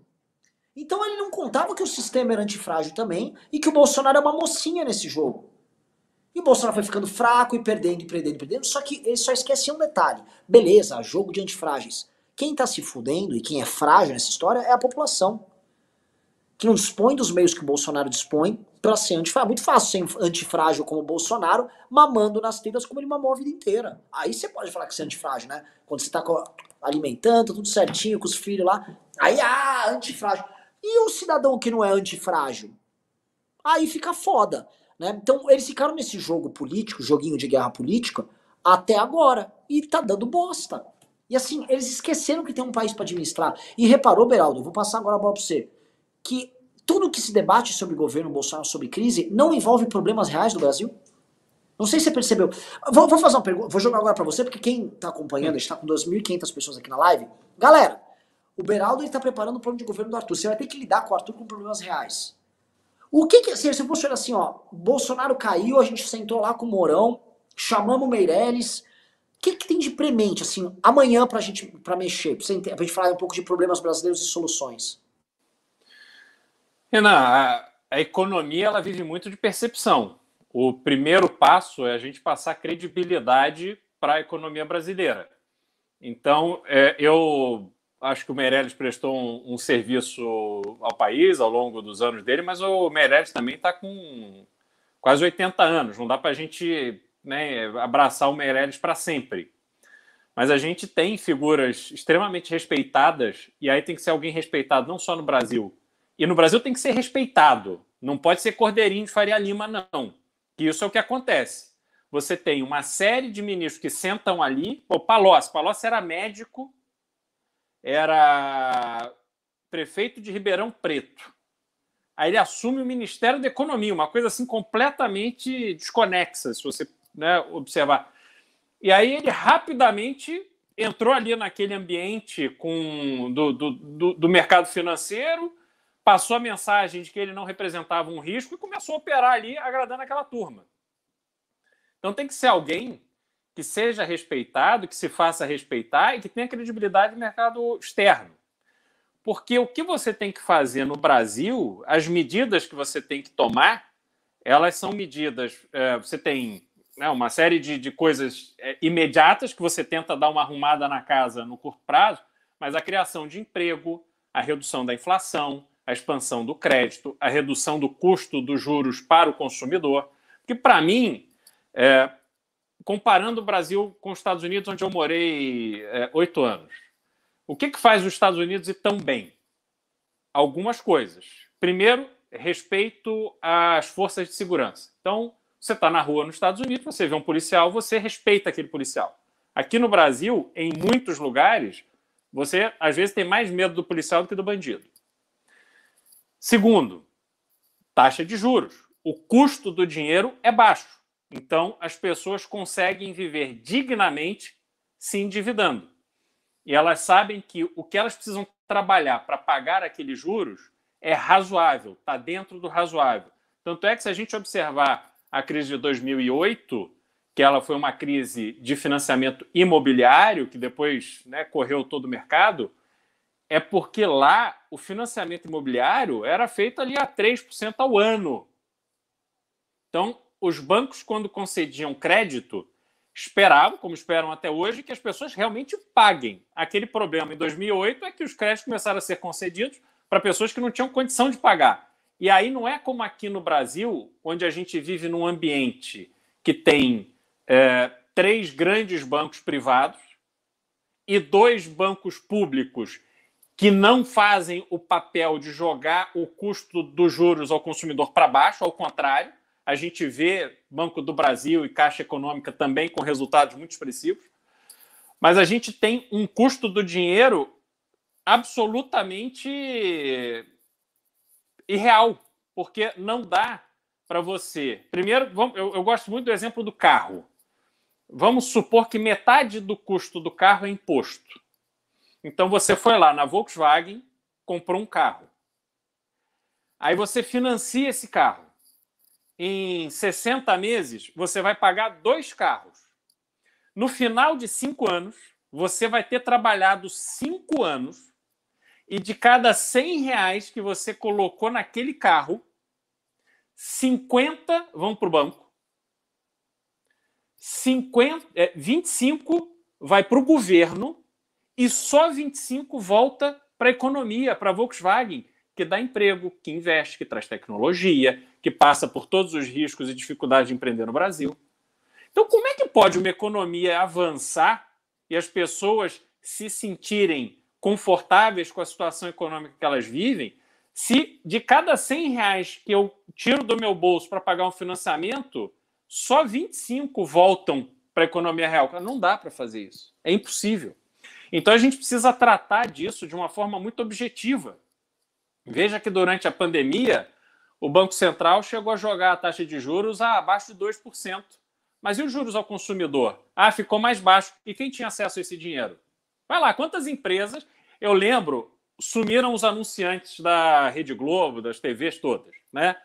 Então ele não contava que o sistema era antifrágil também e que o Bolsonaro é uma mocinha nesse jogo. E o Bolsonaro foi ficando fraco e perdendo, só que ele só esquece um detalhe. Beleza, jogo de antifrágeis. Quem tá se fudendo e quem é frágil nessa história é a população. Que não dispõe dos meios que o Bolsonaro dispõe pra ser antifrágil. Muito fácil ser antifrágil como o Bolsonaro, mamando nas telhas como ele mamou a vida inteira. Aí você pode falar que você é antifrágil, né? Quando você tá alimentando, tudo certinho, com os filhos lá. Aí, antifrágil. E o cidadão que não é antifrágil? Aí fica foda, né? Então eles ficaram nesse jogo político, joguinho de guerra política, até agora. E tá dando bosta. E assim, eles esqueceram que tem um país pra administrar. E reparou, Beraldo, eu vou passar agora a bola pra você, que tudo que se debate sobre governo Bolsonaro, sobre crise, não envolve problemas reais do Brasil? Não sei se você percebeu. Vou fazer uma pergunta, vou jogar agora pra você, porque quem tá acompanhando, a gente tá com 2.500 pessoas aqui na live. Galera, o Beraldo está preparando o plano de governo do Arthur. Você vai ter que lidar com o Arthur com problemas reais. O que se fosse assim, ó, Bolsonaro caiu, a gente sentou lá com o Mourão, chamamos o Meirelles. O que tem de premente, assim, amanhã pra mexer, pra gente falar um pouco de problemas brasileiros e soluções?
Renan, a economia ela vive muito de percepção. O primeiro passo é a gente passar credibilidade para a economia brasileira. Então, eu acho que o Meirelles prestou um serviço ao país ao longo dos anos dele, mas o Meirelles também está com quase 80 anos. Não dá para a gente, né, abraçar o Meirelles para sempre. Mas a gente tem figuras extremamente respeitadas, e aí tem que ser alguém respeitado não só no Brasil. E no Brasil tem que ser respeitado. Não pode ser Cordeirinho de Faria Lima, não. Que isso é o que acontece. Você tem uma série de ministros que sentam ali. O Palocci era médico, era prefeito de Ribeirão Preto. Aí ele assume o Ministério da Economia, uma coisa assim completamente desconexa, se você, né, observar. E aí ele rapidamente entrou ali naquele ambiente do mercado financeiro, passou a mensagem de que ele não representava um risco e começou a operar ali agradando aquela turma. Então tem que ser alguém que seja respeitado, que se faça respeitar e que tenha credibilidade no mercado externo. Porque o que você tem que fazer no Brasil, as medidas que você tem que tomar, elas são medidas... você tem uma série de coisas imediatas que você tenta dar uma arrumada na casa no curto prazo, mas a criação de emprego, a redução da inflação, a expansão do crédito, a redução do custo dos juros para o consumidor. Porque, para mim, comparando o Brasil com os Estados Unidos, onde eu morei 8 anos, o que faz os Estados Unidos ir tão bem? Algumas coisas. Primeiro, respeito às forças de segurança. Então, você está na rua nos Estados Unidos, você vê um policial, você respeita aquele policial. Aqui no Brasil, em muitos lugares, você, às vezes, tem mais medo do policial do que do bandido. Segundo, taxa de juros. O custo do dinheiro é baixo. Então, as pessoas conseguem viver dignamente se endividando. E elas sabem que o que elas precisam trabalhar para pagar aqueles juros é razoável, está dentro do razoável. Tanto é que, se a gente observar a crise de 2008, que ela foi uma crise de financiamento imobiliário, que depois correu todo o mercado, é porque lá o financiamento imobiliário era feito ali a 3% ao ano. Então, os bancos, quando concediam crédito, esperavam, como esperam até hoje, que as pessoas realmente paguem. Aquele problema em 2008 é que os créditos começaram a ser concedidos para pessoas que não tinham condição de pagar. E aí não é como aqui no Brasil, onde a gente vive num ambiente que tem 3 grandes bancos privados e 2 bancos públicos que não fazem o papel de jogar o custo dos juros ao consumidor para baixo, ao contrário. A gente vê Banco do Brasil e Caixa Econômica também com resultados muito expressivos. Mas a gente tem um custo do dinheiro absolutamente irreal, porque não dá para você... Primeiro, eu gosto muito do exemplo do carro. Vamos supor que metade do custo do carro é imposto. Então você foi lá na Volkswagen, comprou um carro. Aí você financia esse carro. Em 60 meses, você vai pagar 2 carros. No final de 5 anos, você vai ter trabalhado 5 anos e de cada R$100 que você colocou naquele carro, 50 vão para o banco, 25 vai para o governo e só 25 volta para a economia, para a Volkswagen, que dá emprego, que investe, que traz tecnologia, que passa por todos os riscos e dificuldades de empreender no Brasil. Então, como é que pode uma economia avançar e as pessoas se sentirem confortáveis com a situação econômica que elas vivem, se de cada R$100 que eu tiro do meu bolso para pagar um financiamento, só 25 voltam para a economia real? Não dá para fazer isso. É impossível. Então, a gente precisa tratar disso de uma forma muito objetiva. Veja que durante a pandemia, o Banco Central chegou a jogar a taxa de juros abaixo de 2%. Mas e os juros ao consumidor? Ficou mais baixo. E quem tinha acesso a esse dinheiro? Vai lá, quantas empresas... Eu lembro, sumiram os anunciantes da Rede Globo, das TVs todas, né?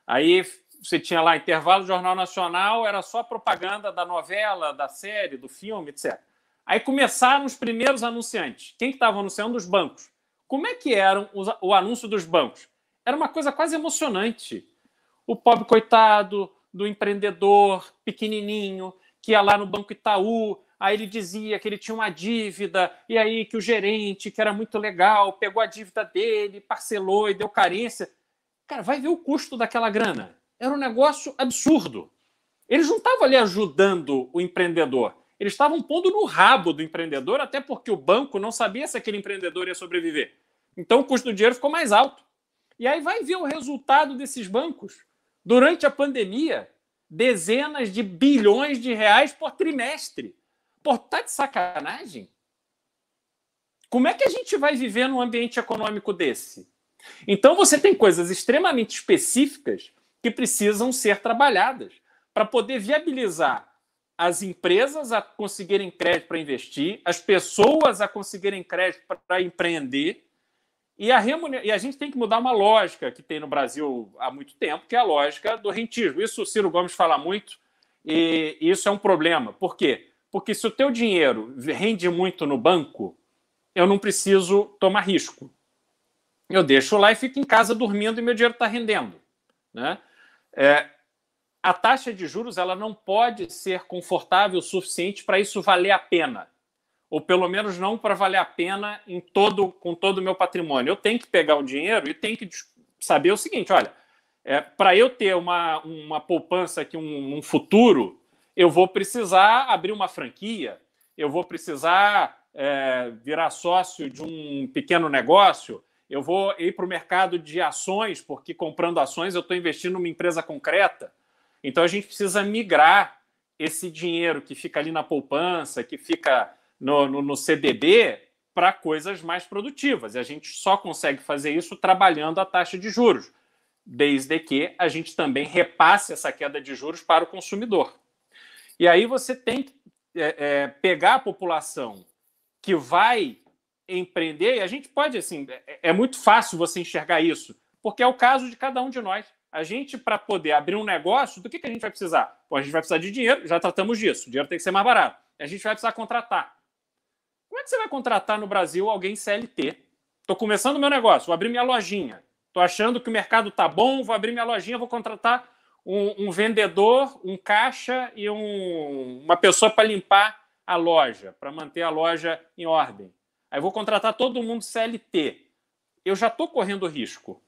Aí você tinha lá intervalo do Jornal Nacional, era só propaganda da novela, da série, do filme, etc. Aí começaram os primeiros anunciantes. Quem que estava anunciando? Os bancos. Como é que era o anúncio dos bancos? Era uma coisa quase emocionante. O pobre coitado do empreendedor pequenininho que ia lá no Banco Itaú, aí ele dizia que ele tinha uma dívida, e aí que o gerente, que era muito legal, pegou a dívida dele, parcelou e deu carência. Cara, vai ver o custo daquela grana. Era um negócio absurdo. Eles não estavam ali ajudando o empreendedor. Eles estavam pondo no rabo do empreendedor, até porque o banco não sabia se aquele empreendedor ia sobreviver. Então o custo do dinheiro ficou mais alto. E aí vai ver o resultado desses bancos. Durante a pandemia, dezenas de bilhões de reais por trimestre. Pô, tá de sacanagem? Como é que a gente vai viver num ambiente econômico desse? Então você tem coisas extremamente específicas que precisam ser trabalhadas para poder viabilizar as empresas a conseguirem crédito para investir, as pessoas a conseguirem crédito para empreender, e a gente tem que mudar uma lógica que tem no Brasil há muito tempo, que é a lógica do rentismo. Isso o Ciro Gomes fala muito, e isso é um problema. Por quê? Porque se o teu dinheiro rende muito no banco, eu não preciso tomar risco. Eu deixo lá e fico em casa dormindo e meu dinheiro está rendendo, né? A taxa de juros ela não pode ser confortável o suficiente para isso valer a pena. Ou pelo menos não para valer a pena com todo o meu patrimônio. Eu tenho que pegar o dinheiro e tenho que saber o seguinte, olha, para eu ter uma poupança aqui, um futuro, eu vou precisar abrir uma franquia, eu vou precisar virar sócio de um pequeno negócio, eu vou ir para o mercado de ações, porque comprando ações eu estou investindo numa empresa concreta. Então a gente precisa migrar esse dinheiro que fica ali na poupança, que fica no CDB, para coisas mais produtivas. E a gente só consegue fazer isso trabalhando a taxa de juros, desde que a gente também repasse essa queda de juros para o consumidor. E aí você tem que pegar a população que vai empreender, e a gente pode, assim, é muito fácil você enxergar isso, porque é o caso de cada um de nós. A gente, para poder abrir um negócio, do que a gente vai precisar? Bom, a gente vai precisar de dinheiro, já tratamos disso, o dinheiro tem que ser mais barato. A gente vai precisar contratar. Como é que você vai contratar no Brasil alguém CLT? Estou começando meu negócio, vou abrir minha lojinha. Estou achando que o mercado está bom, vou abrir minha lojinha, vou contratar um vendedor, um caixa e uma pessoa para limpar a loja, para manter a loja em ordem. Aí vou contratar todo mundo CLT. Eu já estou correndo risco.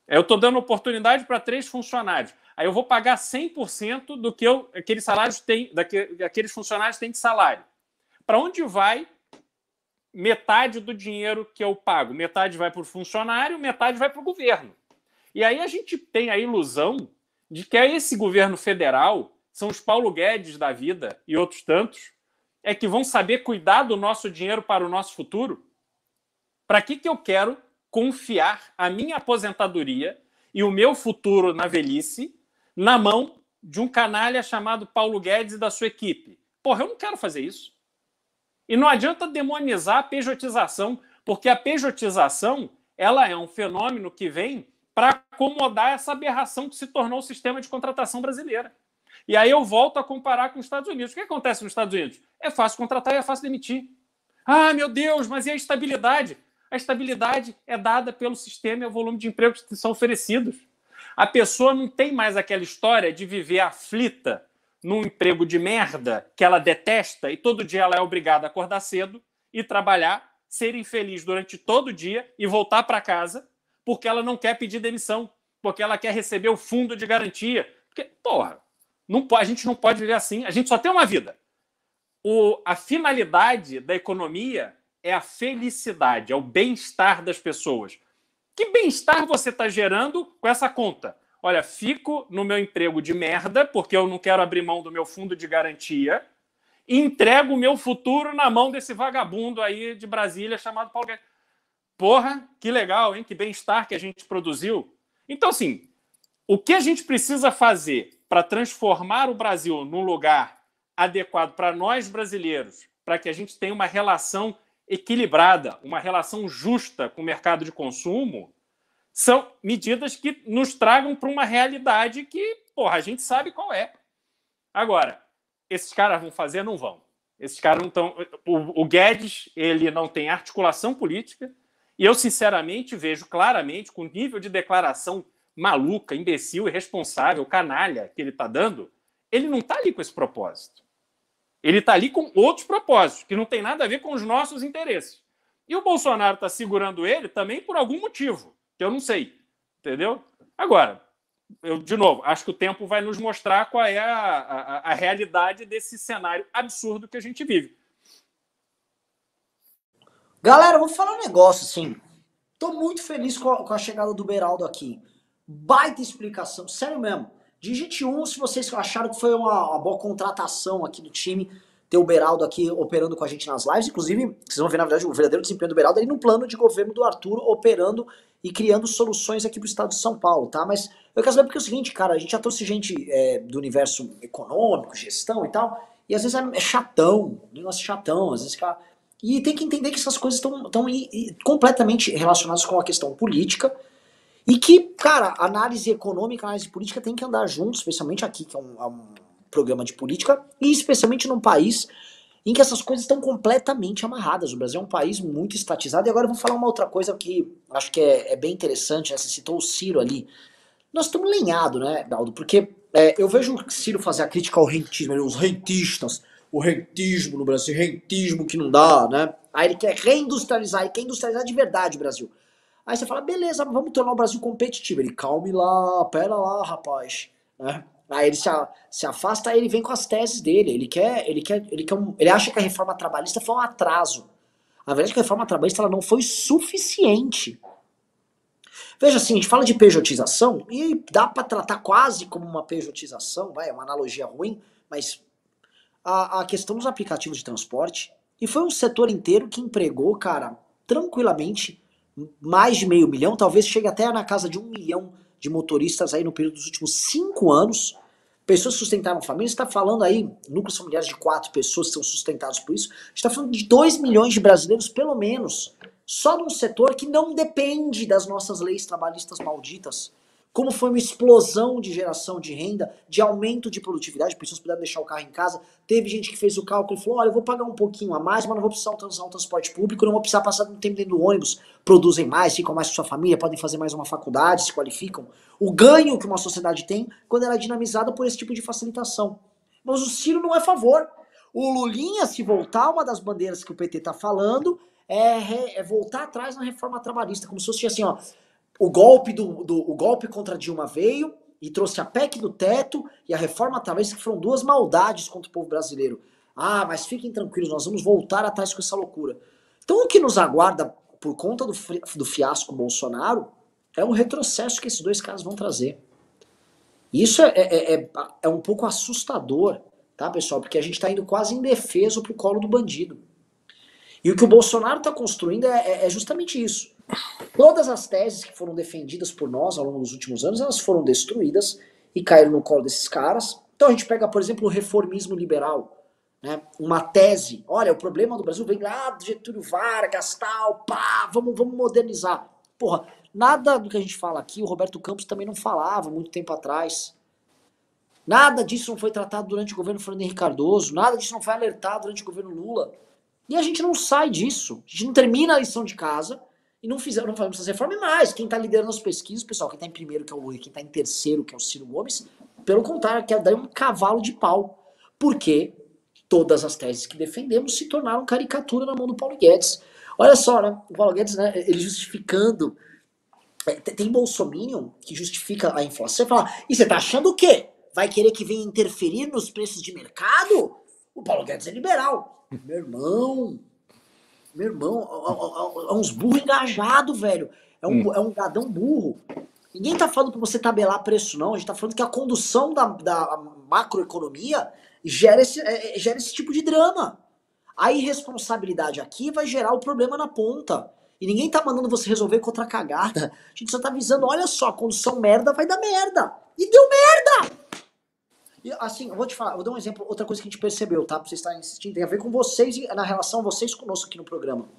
Eu estou dando oportunidade para 3 funcionários. Aí eu vou pagar 100% do que aqueles funcionários têm de salário. Para onde vai metade do dinheiro que eu pago? Metade vai para o funcionário, metade vai para o governo. E aí a gente tem a ilusão de que esse governo federal, são os Paulo Guedes da vida e outros tantos, que vão saber cuidar do nosso dinheiro para o nosso futuro. Para que eu quero confiar a minha aposentadoria e o meu futuro na velhice na mão de um canalha chamado Paulo Guedes e da sua equipe? Porra, eu não quero fazer isso. E não adianta demonizar a pejotização, porque a pejotização ela é um fenômeno que vem para acomodar essa aberração que se tornou o sistema de contratação brasileira. E aí eu volto a comparar com os Estados Unidos. O que acontece nos Estados Unidos? É fácil contratar e é fácil demitir. Ah, meu Deus, mas e a estabilidade? A estabilidade é dada pelo sistema e o volume de empregos que são oferecidos. A pessoa não tem mais aquela história de viver aflita num emprego de merda que ela detesta e todo dia ela é obrigada a acordar cedo e trabalhar, ser infeliz durante todo o dia e voltar para casa porque ela não quer pedir demissão, porque ela quer receber o fundo de garantia. Porque, porra, a gente não pode viver assim. A gente só tem uma vida. A finalidade da economia é a felicidade, é o bem-estar das pessoas. Que bem-estar você está gerando com essa conta? Olha, fico no meu emprego de merda, porque eu não quero abrir mão do meu fundo de garantia, e entrego o meu futuro na mão desse vagabundo aí de Brasília chamado Paulo Guedes. Porra, que legal, hein? Que bem-estar que a gente produziu. Então, assim, o que a gente precisa fazer para transformar o Brasil num lugar adequado para nós brasileiros, para que a gente tenha uma relação equilibrada, uma relação justa com o mercado de consumo, são medidas que nos tragam para uma realidade que, porra, a gente sabe qual é. Agora, esses caras vão fazer? Não vão. Esses caras não estão... O Guedes, ele não tem articulação política, e eu, sinceramente, vejo claramente, com o nível de declaração maluca, imbecil, irresponsável, canalha que ele está dando, ele não está ali com esse propósito. Ele está ali com outros propósitos, que não tem nada a ver com os nossos interesses. E o Bolsonaro está segurando ele também por algum motivo, que eu não sei. Entendeu? Agora, eu, de novo, acho que o tempo vai nos mostrar qual é a realidade desse cenário absurdo que a gente vive.
Galera, eu vou falar um negócio, assim. Tô muito feliz com a chegada do Beraldo aqui. Baita explicação, sério mesmo. Digite 1 se vocês acharam que foi uma boa contratação aqui do time. ter o Beraldo aqui operando com a gente nas lives. Inclusive, vocês vão ver, na verdade, o verdadeiro desempenho do Beraldo ali no plano de governo do Arthur, operando e criando soluções aqui pro estado de São Paulo, tá? Mas eu quero saber porque é o seguinte, cara, a gente já trouxe gente do universo econômico, gestão e tal, e às vezes é chatão, um negócio chatão, às vezes, cara... E tem que entender que essas coisas estão completamente relacionadas com a questão política, e que, cara, análise econômica, análise política tem que andar juntos, especialmente aqui, que é um programa de política, e especialmente num país em que essas coisas estão completamente amarradas. O Brasil é um país muito estatizado. E agora eu vou falar uma outra coisa que acho que é bem interessante, né? Você citou o Ciro ali. Nós estamos lenhados, né, Daldo? Porque eu vejo o Ciro fazer a crítica ao rentismo, os rentistas, o rentismo no Brasil, rentismo que não dá, né? Aí ele quer reindustrializar, ele quer industrializar de verdade o Brasil. Aí você fala, beleza, vamos tornar o Brasil competitivo. Ele, calme lá, pera lá, rapaz, né? Aí ele se afasta, aí ele vem com as teses dele. Ele acha que a reforma trabalhista foi um atraso. A verdade é que a reforma trabalhista ela não foi suficiente. Veja assim, a gente fala de pejotização e dá pra tratar quase como uma pejotização, é uma analogia ruim, mas a questão dos aplicativos de transporte, e foi um setor inteiro que empregou, cara, tranquilamente, mais de 500 mil, talvez chegue até na casa de 1 milhão de motoristas aí no período dos últimos 5 anos, pessoas que sustentaram famílias. Está falando aí, núcleos familiares de 4 pessoas que são sustentados por isso, a gente está falando de 2 milhões de brasileiros, pelo menos, só num setor que não depende das nossas leis trabalhistas malditas. Como foi uma explosão de geração de renda, de aumento de produtividade, pessoas puderam deixar o carro em casa. Teve gente que fez o cálculo e falou, olha, eu vou pagar um pouquinho a mais, mas não vou precisar usar um transporte público, não vou precisar passar um tempo dentro do ônibus. Produzem mais, ficam mais com sua família, podem fazer mais uma faculdade, se qualificam. O ganho que uma sociedade tem quando ela é dinamizada por esse tipo de facilitação. Mas o Ciro não é a favor. O Lulinha, se voltar, uma das bandeiras que o PT está falando é voltar atrás na reforma trabalhista, como se fosse assim, ó, o golpe contra Dilma veio e trouxe a PEC do teto e a reforma trabalhista, que foram 2 maldades contra o povo brasileiro. Ah, mas fiquem tranquilos, nós vamos voltar atrás com essa loucura. Então o que nos aguarda por conta do fiasco Bolsonaro é um retrocesso que esses 2 caras vão trazer. Isso é um pouco assustador, tá, pessoal? Porque a gente está indo quase indefeso pro colo do bandido. E o que o Bolsonaro está construindo é justamente isso. Todas as teses que foram defendidas por nós ao longo dos últimos anos, elas foram destruídas e caíram no colo desses caras. Então a gente pega, por exemplo, o reformismo liberal, né? Uma tese, olha, o problema do Brasil vem lá do Getúlio Vargas, tal, pá, vamos modernizar. Porra, nada do que a gente fala aqui, o Roberto Campos também não falava muito tempo atrás. Nada disso não foi tratado durante o governo Fernando Henrique Cardoso, nada disso não foi alertado durante o governo Lula. E a gente não sai disso, a gente não termina a lição de casa e não fazemos essa reforma. E mais, quem está liderando as pesquisas, pessoal, quem está em primeiro, que é o Lula, e quem está em terceiro, que é o Ciro Gomes, pelo contrário, quer dar um cavalo de pau. Porque todas as teses que defendemos se tornaram caricatura na mão do Paulo Guedes. Olha só, né? O Paulo Guedes, né, ele justificando. Tem bolsominion que justifica a inflação e fala, e você tá achando o quê? Vai querer que venha interferir nos preços de mercado? O Paulo Guedes é liberal. Meu irmão, é uns burros engajados, velho. É um gadão burro. Ninguém tá falando pra você tabelar preço, não. A gente tá falando que a condução da macroeconomia gera esse tipo de drama. A irresponsabilidade aqui vai gerar o problema na ponta. E ninguém tá mandando você resolver com outra cagada. A gente só tá avisando, olha só, a condução merda vai dar merda. E deu merda! E assim, eu vou te falar, eu vou dar um exemplo, outra coisa que a gente percebeu, tá? Pra vocês estarem insistindo, tem a ver com vocês e na relação vocês conosco aqui no programa.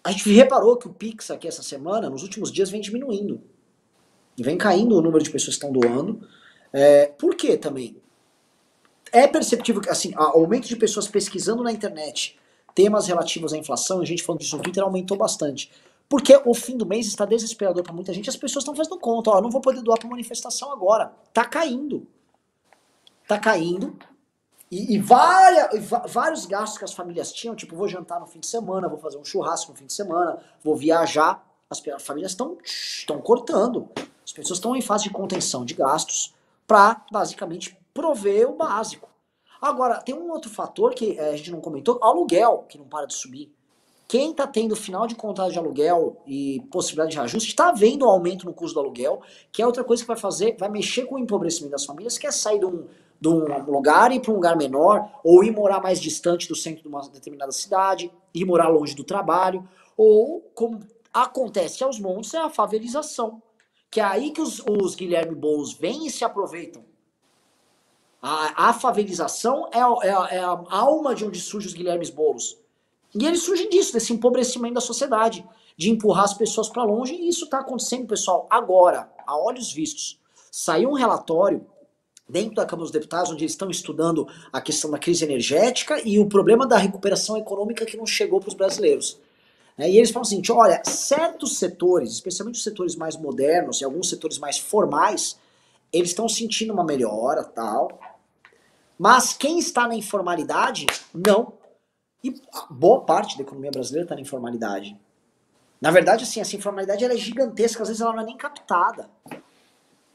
A gente reparou que o Pix aqui essa semana, nos últimos dias, vem diminuindo. E vem caindo o número de pessoas que estão doando. Por quê também? É perceptível que, assim, o aumento de pessoas pesquisando na internet temas relativos à inflação, a gente falando disso no Twitter, aumentou bastante. Porque o fim do mês está desesperador para muita gente, as pessoas estão fazendo conta, ó, não vou poder doar para manifestação agora. Tá caindo. Tá caindo. E vários gastos que as famílias tinham, tipo, vou jantar no fim de semana, vou fazer um churrasco no fim de semana, vou viajar. As famílias estão cortando. As pessoas estão em fase de contenção de gastos para, basicamente, prover o básico. Agora, tem um outro fator que a gente não comentou, aluguel, que não para de subir. Quem está tendo final de contrato de aluguel e possibilidade de reajuste, está vendo o aumento no custo do aluguel, que é outra coisa que vai mexer com o empobrecimento das famílias, que é sair de de um lugar e ir para um lugar menor, ou ir morar mais distante do centro de uma determinada cidade, ir morar longe do trabalho, ou, como acontece aos montes, é a favelização. Que é aí que os Guilherme Boulos vêm e se aproveitam. A favelização é a alma de onde surgem os Guilhermes Boulos. E eles surgem disso, desse empobrecimento da sociedade, de empurrar as pessoas para longe, e isso está acontecendo, pessoal, agora, a olhos vistos. Saiu um relatório dentro da Câmara dos Deputados, onde eles estão estudando a questão da crise energética e o problema da recuperação econômica que não chegou para os brasileiros. E eles falam o seguinte, olha, certos setores, especialmente os setores mais modernos e alguns setores mais formais, eles estão sentindo uma melhora, tal, mas quem está na informalidade, não. E boa parte da economia brasileira está na informalidade. Na verdade, assim, essa informalidade ela é gigantesca, às vezes ela não é nem captada.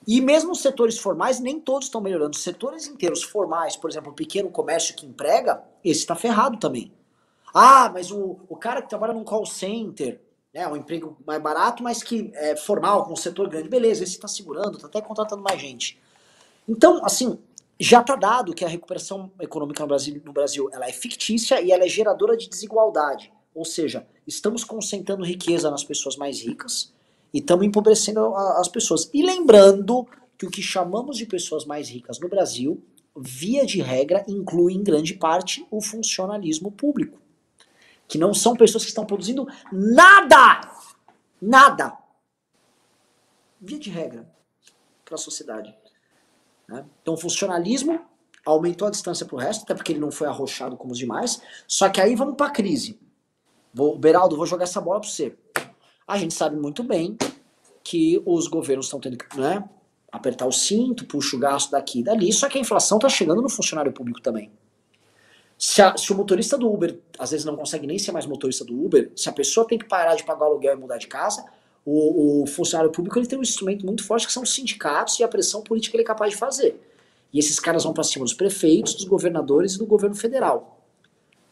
E mesmo os setores formais, nem todos estão melhorando. Os setores inteiros formais, por exemplo, o pequeno comércio que emprega, esse está ferrado também. Ah, mas o cara que trabalha num call center, né, um emprego mais barato, mas que é formal, com um setor grande, beleza, esse está segurando, está até contratando mais gente. Então, assim, já está dado que a recuperação econômica no Brasil ela é fictícia e ela é geradora de desigualdade. Ou seja, estamos concentrando riqueza nas pessoas mais ricas e estamos empobrecendo as pessoas. E lembrando que o que chamamos de pessoas mais ricas no Brasil, via de regra, inclui em grande parte o funcionalismo público. Que não são pessoas que estão produzindo nada! Nada! Via de regra, para a sociedade. Então o funcionalismo aumentou a distância para o resto, até porque ele não foi arrochado como os demais. Só que aí vamos para a crise. Beraldo, vou jogar essa bola para você. A gente sabe muito bem que os governos estão tendo que apertar o cinto, puxa o gasto daqui e dali, só que a inflação está chegando no funcionário público também. Se o motorista do Uber, às vezes não consegue nem ser mais motorista do Uber, se a pessoa tem que parar de pagar o aluguel e mudar de casa, o funcionário público ele tem um instrumento muito forte que são os sindicatos e a pressão política que ele é capaz de fazer. E esses caras vão para cima dos prefeitos, dos governadores e do governo federal.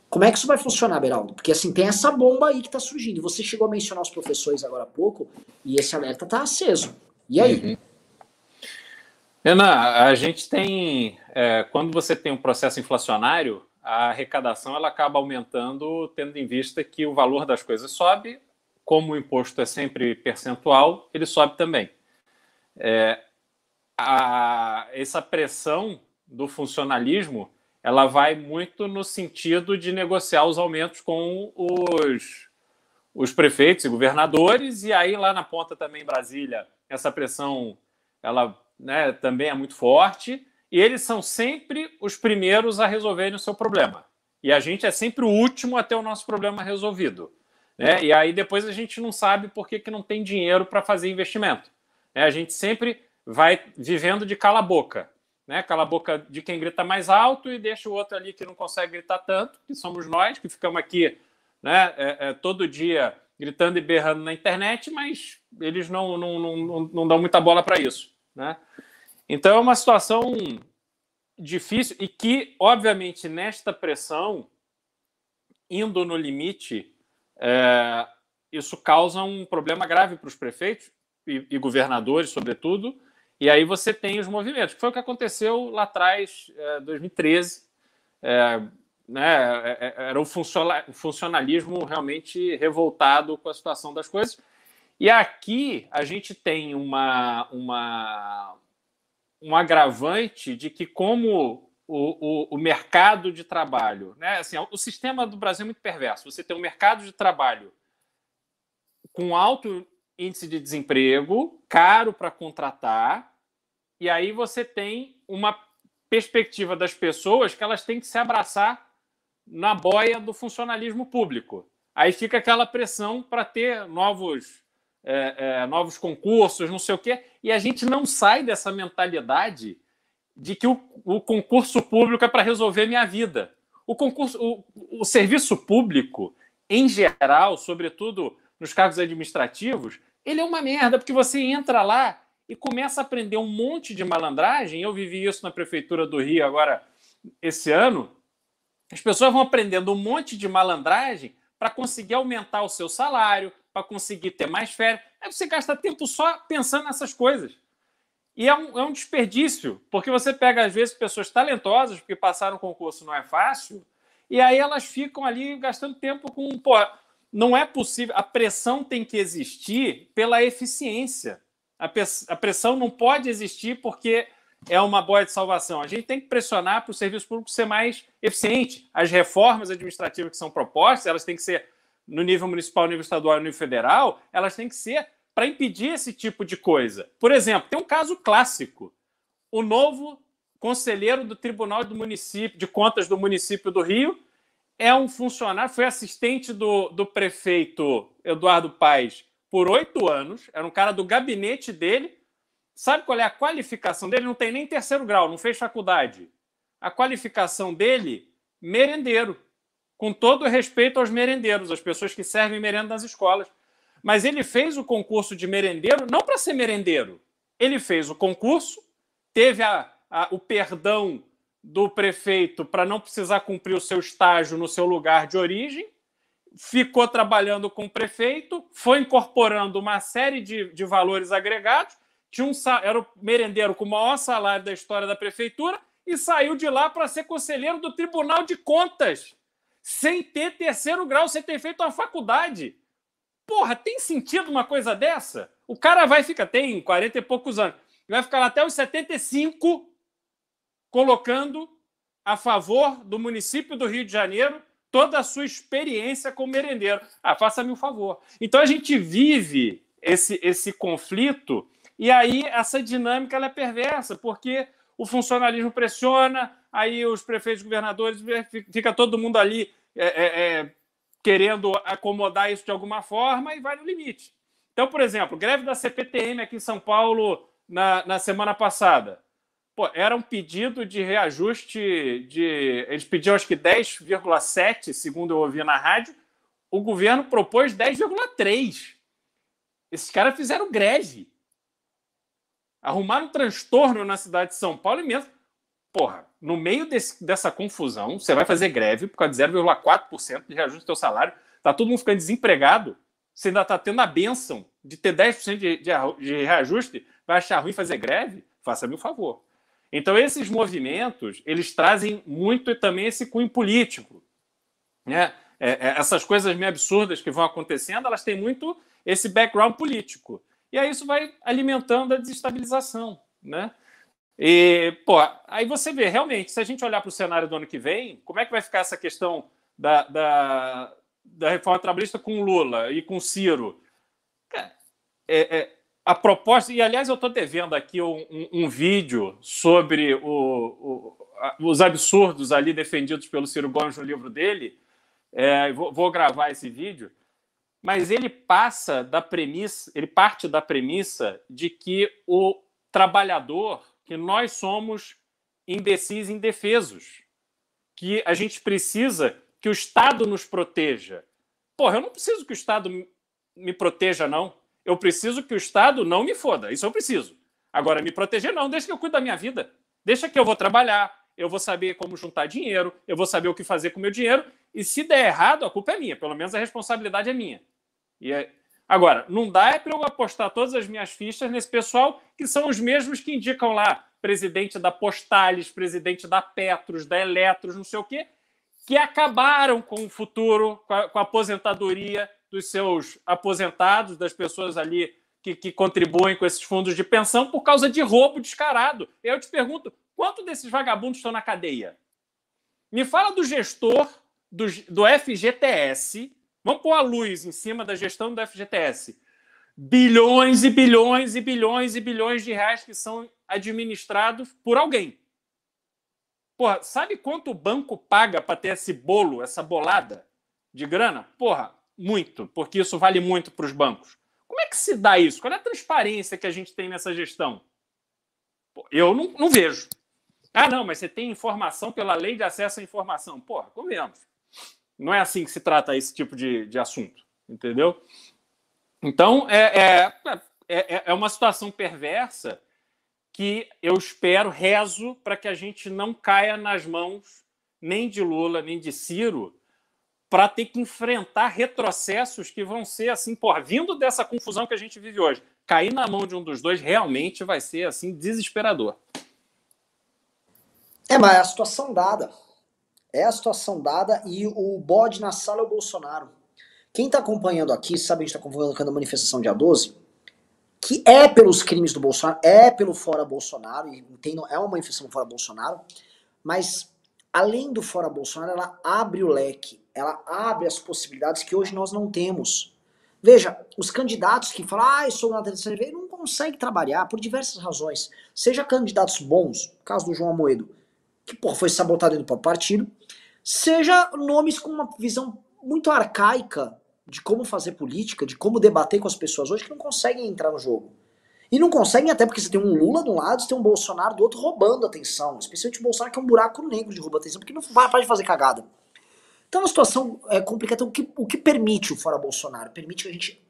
Como é que isso vai funcionar, Beraldo? Porque assim, tem essa bomba aí que está surgindo. Você chegou a mencionar os professores agora há pouco e esse alerta está aceso. E aí?
Uhum. Renan, a gente tem... quando você tem um processo inflacionário, a arrecadação ela acaba aumentando, tendo em vista que o valor das coisas sobe, como o imposto é sempre percentual, ele sobe também. Essa pressão do funcionalismo ela vai muito no sentido de negociar os aumentos com os prefeitos e governadores, e aí lá na ponta também em Brasília, essa pressão ela, também é muito forte, e eles são sempre os primeiros a resolverem o seu problema. E a gente é sempre o último a ter o nosso problema resolvido. E aí depois a gente não sabe por que não tem dinheiro para fazer investimento. A gente sempre vai vivendo de cala a boca. Cala a boca de quem grita mais alto e deixa o outro ali que não consegue gritar tanto, que somos nós, que ficamos aqui todo dia gritando e berrando na internet, mas eles não dão muita bola para isso. Então é uma situação difícil e que, obviamente, nesta pressão, indo no limite, isso causa um problema grave para os prefeitos e governadores, sobretudo, e aí você tem os movimentos, que foi o que aconteceu lá atrás, 2013, era o funcionalismo realmente revoltado com a situação das coisas. E aqui a gente tem um agravante de que, como o mercado de trabalho... Assim, o sistema do Brasil é muito perverso. Você tem um mercado de trabalho com alto índice de desemprego, caro para contratar, e aí você tem uma perspectiva das pessoas que elas têm que se abraçar na boia do funcionalismo público. Aí fica aquela pressão para ter novos concursos, não sei o quê, e a gente não sai dessa mentalidade de que o concurso público é para resolver minha vida. O serviço público, em geral, sobretudo nos cargos administrativos, ele é uma merda, porque você entra lá e começa a aprender um monte de malandragem. Eu vivi isso na Prefeitura do Rio agora, esse ano. As pessoas vão aprendendo um monte de malandragem para conseguir aumentar o seu salário, para conseguir ter mais férias. Aí você gasta tempo só pensando nessas coisas. E é um desperdício, porque você pega, às vezes, pessoas talentosas, porque passar no concurso não é fácil, e aí elas ficam ali gastando tempo com... Pô, não é possível. A pressão tem que existir pela eficiência. A pressão não pode existir porque é uma boia de salvação. A gente tem que pressionar para o serviço público ser mais eficiente. As reformas administrativas que são propostas, elas têm que ser no nível municipal, no nível estadual e no nível federal, elas têm que ser para impedir esse tipo de coisa. Por exemplo, tem um caso clássico. O novo conselheiro do Tribunal do Município, de Contas do município do Rio é um funcionário, foi assistente do prefeito Eduardo Paes por 8 anos, era um cara do gabinete dele. Sabe qual é a qualificação dele? Não tem nem terceiro grau, não fez faculdade. A qualificação dele, merendeiro. Com todo o respeito aos merendeiros, as pessoas que servem merenda nas escolas. Mas ele fez o concurso de merendeiro não para ser merendeiro. Ele fez o concurso, teve o perdão do prefeito para não precisar cumprir o seu estágio no seu lugar de origem, ficou trabalhando com o prefeito, foi incorporando uma série de valores agregados, era o merendeiro com o maior salário da história da prefeitura e saiu de lá para ser conselheiro do Tribunal de Contas, sem ter terceiro grau, sem ter feito uma faculdade. Porra, tem sentido uma coisa dessa? O cara tem 40 e poucos anos, vai ficar lá até os 75 colocando a favor do município do Rio de Janeiro toda a sua experiência como merendeiro. Faça-me um favor. Então a gente vive esse conflito e aí essa dinâmica ela é perversa, porque o funcionalismo pressiona, aí os prefeitos, governadores, fica todo mundo ali querendo acomodar isso de alguma forma e vai no limite. Então, por exemplo, greve da CPTM aqui em São Paulo na semana passada. Pô, era um pedido de reajuste eles pediam acho que 10,7, segundo eu ouvi na rádio. O governo propôs 10,3. Esses caras fizeram greve. Arrumaram um transtorno na cidade de São Paulo imenso. Porra, no meio dessa confusão, você vai fazer greve por causa de 0,4% de reajuste do seu salário. Tá todo mundo ficando desempregado. Você ainda está tendo a bênção de ter 10% de reajuste. Vai achar ruim fazer greve? Faça-me um favor. Então, esses movimentos, eles trazem muito também esse cunho político. Né? Essas coisas meio absurdas que vão acontecendo, elas têm muito esse background político. E aí isso vai alimentando a desestabilização. Né? E, aí você vê, realmente, se a gente olhar para o cenário do ano que vem, como é que vai ficar essa questão da reforma trabalhista com Lula e com Ciro? A proposta, e aliás eu estou devendo aqui um vídeo sobre os absurdos ali defendidos pelo Ciro Gomes no livro dele, vou gravar esse vídeo, mas ele parte da premissa de que o trabalhador, que nós somos imbecis indefesos, que a gente precisa que o Estado nos proteja. Porra, eu não preciso que o Estado me proteja, não. Eu preciso que o Estado não me foda. Isso eu preciso. Agora, me proteger não. Deixa que eu cuide da minha vida. Deixa que eu vou trabalhar, eu vou saber como juntar dinheiro, eu vou saber o que fazer com o meu dinheiro. E se der errado, a culpa é minha. Pelo menos a responsabilidade é minha. Agora, não dá para eu apostar todas as minhas fichas nesse pessoal que são os mesmos que indicam lá presidente da Postales, presidente da Petros, da Eletros, não sei o quê, que acabaram com o futuro, com a aposentadoria dos seus aposentados, das pessoas ali que contribuem com esses fundos de pensão por causa de roubo descarado. Eu te pergunto, quantos desses vagabundos estão na cadeia? Me fala do gestor do FGTS. Vamos pôr a luz em cima da gestão do FGTS. Bilhões e bilhões e bilhões e bilhões de reais que são administrados por alguém. Porra, sabe quanto o banco paga para ter esse bolo, essa bolada de grana? Porra, muito, porque isso vale muito para os bancos. Como é que se dá isso? Qual é a transparência que a gente tem nessa gestão? Eu não vejo. Não, mas você tem informação pela lei de acesso à informação. Porra, convenhamos. Não é assim que se trata esse tipo de assunto, entendeu? Então, é uma situação perversa que eu rezo para que a gente não caia nas mãos nem de Lula, nem de Ciro, para ter que enfrentar retrocessos que vão ser assim, porra, vindo dessa confusão que a gente vive hoje. Cair na mão de um dos dois realmente vai ser assim desesperador.
Mas é a situação dada. É a situação dada e o bode na sala é o Bolsonaro. Quem tá acompanhando aqui, sabe, a gente tá acompanhando a manifestação dia 12, que é pelos crimes do Bolsonaro, é pelo Fora Bolsonaro, e entendo, é uma manifestação fora Bolsonaro, mas além do Fora Bolsonaro, ela abre o leque, ela abre as possibilidades que hoje nós não temos. Veja, os candidatos que falam, eu sou na terceira vez, não conseguem trabalhar por diversas razões. Seja candidatos bons, caso do João Amoedo, que foi sabotado dentro do próprio partido, seja nomes com uma visão muito arcaica de como fazer política, de como debater com as pessoas hoje, que não conseguem entrar no jogo. E não conseguem até porque você tem um Lula de um lado, você tem um Bolsonaro do outro roubando a atenção. Especialmente o Bolsonaro que é um buraco negro de roubar atenção, porque não para de fazer cagada. Então é uma situação complicada. O que permite o Fora Bolsonaro? Permite que a gente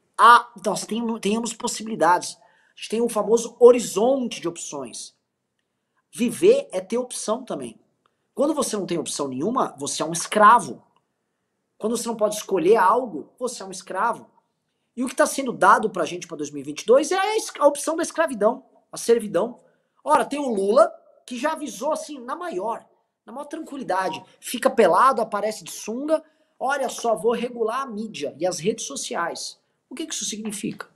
tenhamos possibilidades. A gente tem o famoso horizonte de opções. Viver é ter opção também. Quando você não tem opção nenhuma, você é um escravo. Quando você não pode escolher algo, você é um escravo. E o que está sendo dado pra gente para 2022 é a opção da escravidão, a servidão. Ora, tem o Lula, que já avisou assim, na maior tranquilidade. Fica pelado, aparece de sunga. Olha só, vou regular a mídia e as redes sociais. O que isso significa?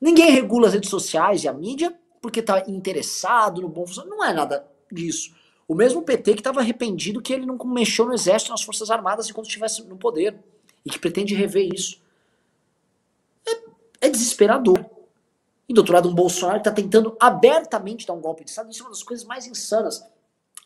Ninguém regula as redes sociais e a mídia porque está interessado no bom funcionamento. Não é nada disso. O mesmo PT que estava arrependido que ele não mexeu no exército e nas forças armadas enquanto estivesse no poder. E que pretende rever isso. É desesperador. E do outro lado, um Bolsonaro que está tentando abertamente dar um golpe de Estado. Isso é uma das coisas mais insanas.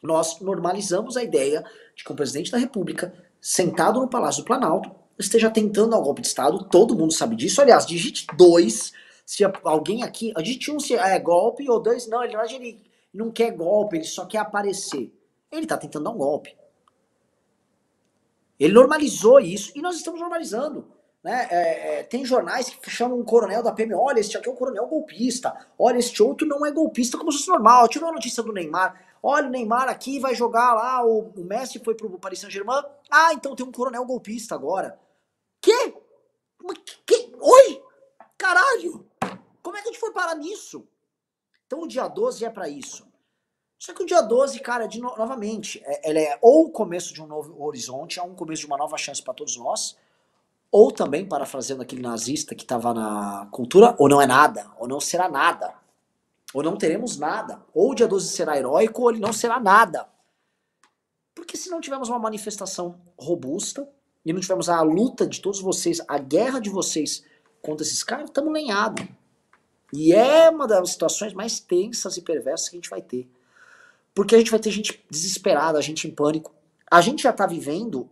Nós normalizamos a ideia de que um presidente da República, sentado no Palácio do Planalto, esteja tentando dar um golpe de Estado. Todo mundo sabe disso. Aliás, digite 2, se alguém aqui... Digite 1 se é golpe, ou 2, não. Ele não quer golpe, ele só quer aparecer. Ele está tentando dar um golpe. Ele normalizou isso, e nós estamos normalizando. Né? Tem jornais que chamam um coronel da PM, olha, este aqui é um coronel golpista, olha, este outro não é golpista, como se fosse normal. Tirou a notícia do Neymar, olha, o Neymar aqui vai jogar lá, o Messi foi pro Paris Saint-Germain, então tem um coronel golpista agora. Quê? Oi? Caralho! Como é que a gente foi parar nisso? Então o dia 12 é pra isso. Só que o dia 12, cara, novamente, ele é ou o começo de um novo horizonte, é um começo de uma nova chance pra todos nós, ou também, parafraseando aquele nazista que estava na cultura, ou não é nada, ou não será nada, ou não teremos nada, ou o dia 12 será heróico, ou ele não será nada. Porque se não tivermos uma manifestação robusta, e não tivermos a luta de todos vocês, a guerra de vocês contra esses caras, estamos lenhados. E é uma das situações mais tensas e perversas que a gente vai ter. Porque a gente vai ter gente desesperada, gente em pânico. A gente já está vivendo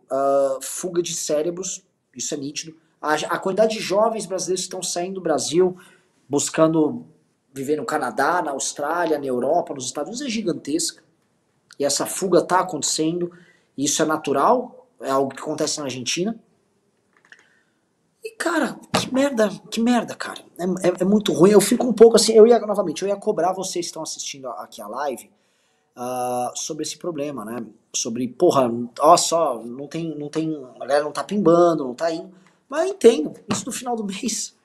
fuga de cérebros. Isso é nítido. A quantidade de jovens brasileiros que estão saindo do Brasil, buscando viver no Canadá, na Austrália, na Europa, nos Estados Unidos, é gigantesca. E essa fuga está acontecendo. E isso é natural. É algo que acontece na Argentina. E, cara, que merda, cara. É muito ruim. Eu fico um pouco assim, eu ia cobrar vocês que estão assistindo aqui a live sobre esse problema, né? Sobre, porra, ó só, não tem, a galera não tá pimbando, não tá indo. Mas eu entendo, isso no final do mês.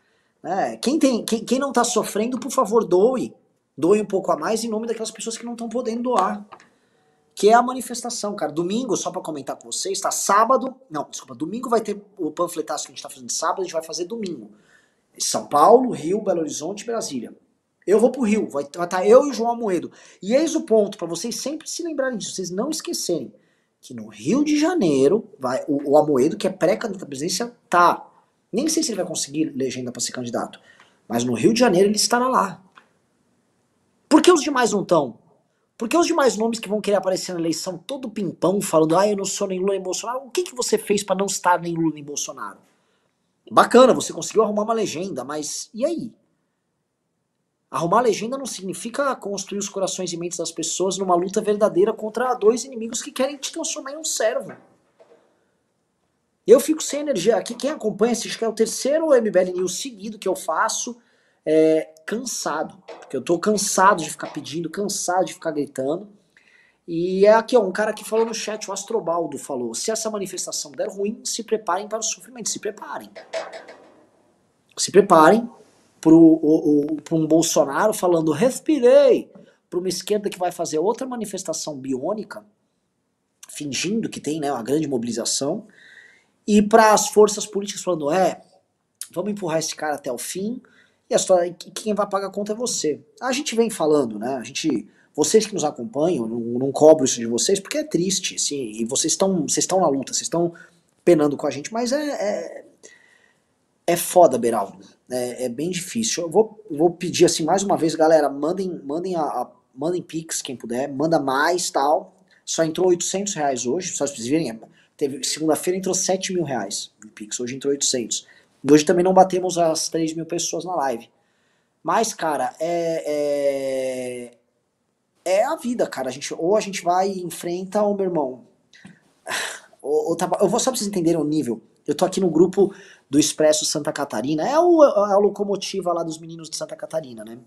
Né? Quem não tá sofrendo, por favor, doe. Doe um pouco a mais em nome daquelas pessoas que não estão podendo doar. Que é a manifestação, cara. Domingo, só pra comentar com vocês, tá? Domingo vai ter o panfletaço que a gente tá fazendo sábado, a gente vai fazer domingo. São Paulo, Rio, Belo Horizonte e Brasília. Eu vou pro Rio, vai estar eu e o João Amoedo. E eis o ponto, pra vocês sempre se lembrarem disso, vocês não esquecerem, que no Rio de Janeiro, o Amoedo, que é pré-candidato à presidência, tá. Nem sei se ele vai conseguir legenda pra ser candidato, mas no Rio de Janeiro ele estará lá. Por que os demais não estão? Porque os demais nomes que vão querer aparecer na eleição, todo pimpão, falando, eu não sou nem Lula nem Bolsonaro, o que você fez pra não estar nem Lula nem Bolsonaro? Bacana, você conseguiu arrumar uma legenda, mas e aí? Arrumar legenda não significa construir os corações e mentes das pessoas numa luta verdadeira contra dois inimigos que querem te transformar em um servo. Eu fico sem energia. Aqui, quem acompanha, acho que é o terceiro MBL News seguido que eu faço, cansado. Porque eu tô cansado de ficar pedindo, cansado de ficar gritando. E é aqui, ó, um cara que falou no chat, o Astrobaldo falou, se essa manifestação der ruim, se preparem para o sofrimento, se preparem. Se preparem para um Bolsonaro falando, respirei, para uma esquerda que vai fazer outra manifestação biônica, fingindo que tem, né, uma grande mobilização, e para as forças políticas falando, vamos empurrar esse cara até o fim, e a história, quem vai pagar a conta é você. A gente vem falando, né, vocês que nos acompanham, não cobro isso de vocês, porque é triste, assim, e vocês estão na luta, vocês estão penando com a gente, mas é foda, Beraldo, é bem difícil. Eu vou pedir assim, mais uma vez, galera, mandem Pix, quem puder, manda mais, tal. Só entrou R$800 hoje, só vocês verem, segunda-feira entrou R$7.000 no Pix, hoje entrou 800. Hoje também não batemos as 3.000 pessoas na live. Mas, cara, é a vida, cara. Ou a gente vai e enfrenta, ou meu irmão. Eu vou só pra vocês entenderem o nível. Eu tô aqui no grupo do Expresso Santa Catarina. É a locomotiva lá dos meninos de Santa Catarina, né?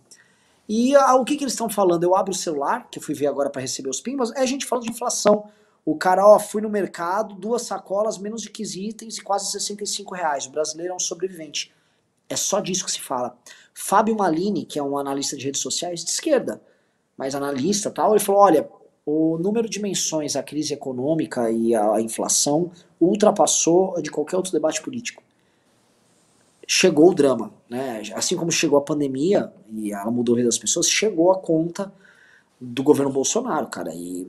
E o que eles estão falando? Eu abro o celular, que eu fui ver agora para receber os pimbas, é a gente falando de inflação. O cara, fui no mercado, 2 sacolas, menos de 15 itens e quase R$65. O brasileiro é um sobrevivente. É só disso que se fala. Fábio Malini, que é um analista de redes sociais de esquerda, mas analista e tal, ele falou, olha, o número de menções à crise econômica e à inflação ultrapassou de qualquer outro debate político. Chegou o drama, né? Assim como chegou a pandemia e ela mudou a vida das pessoas, chegou a conta do governo Bolsonaro, cara, e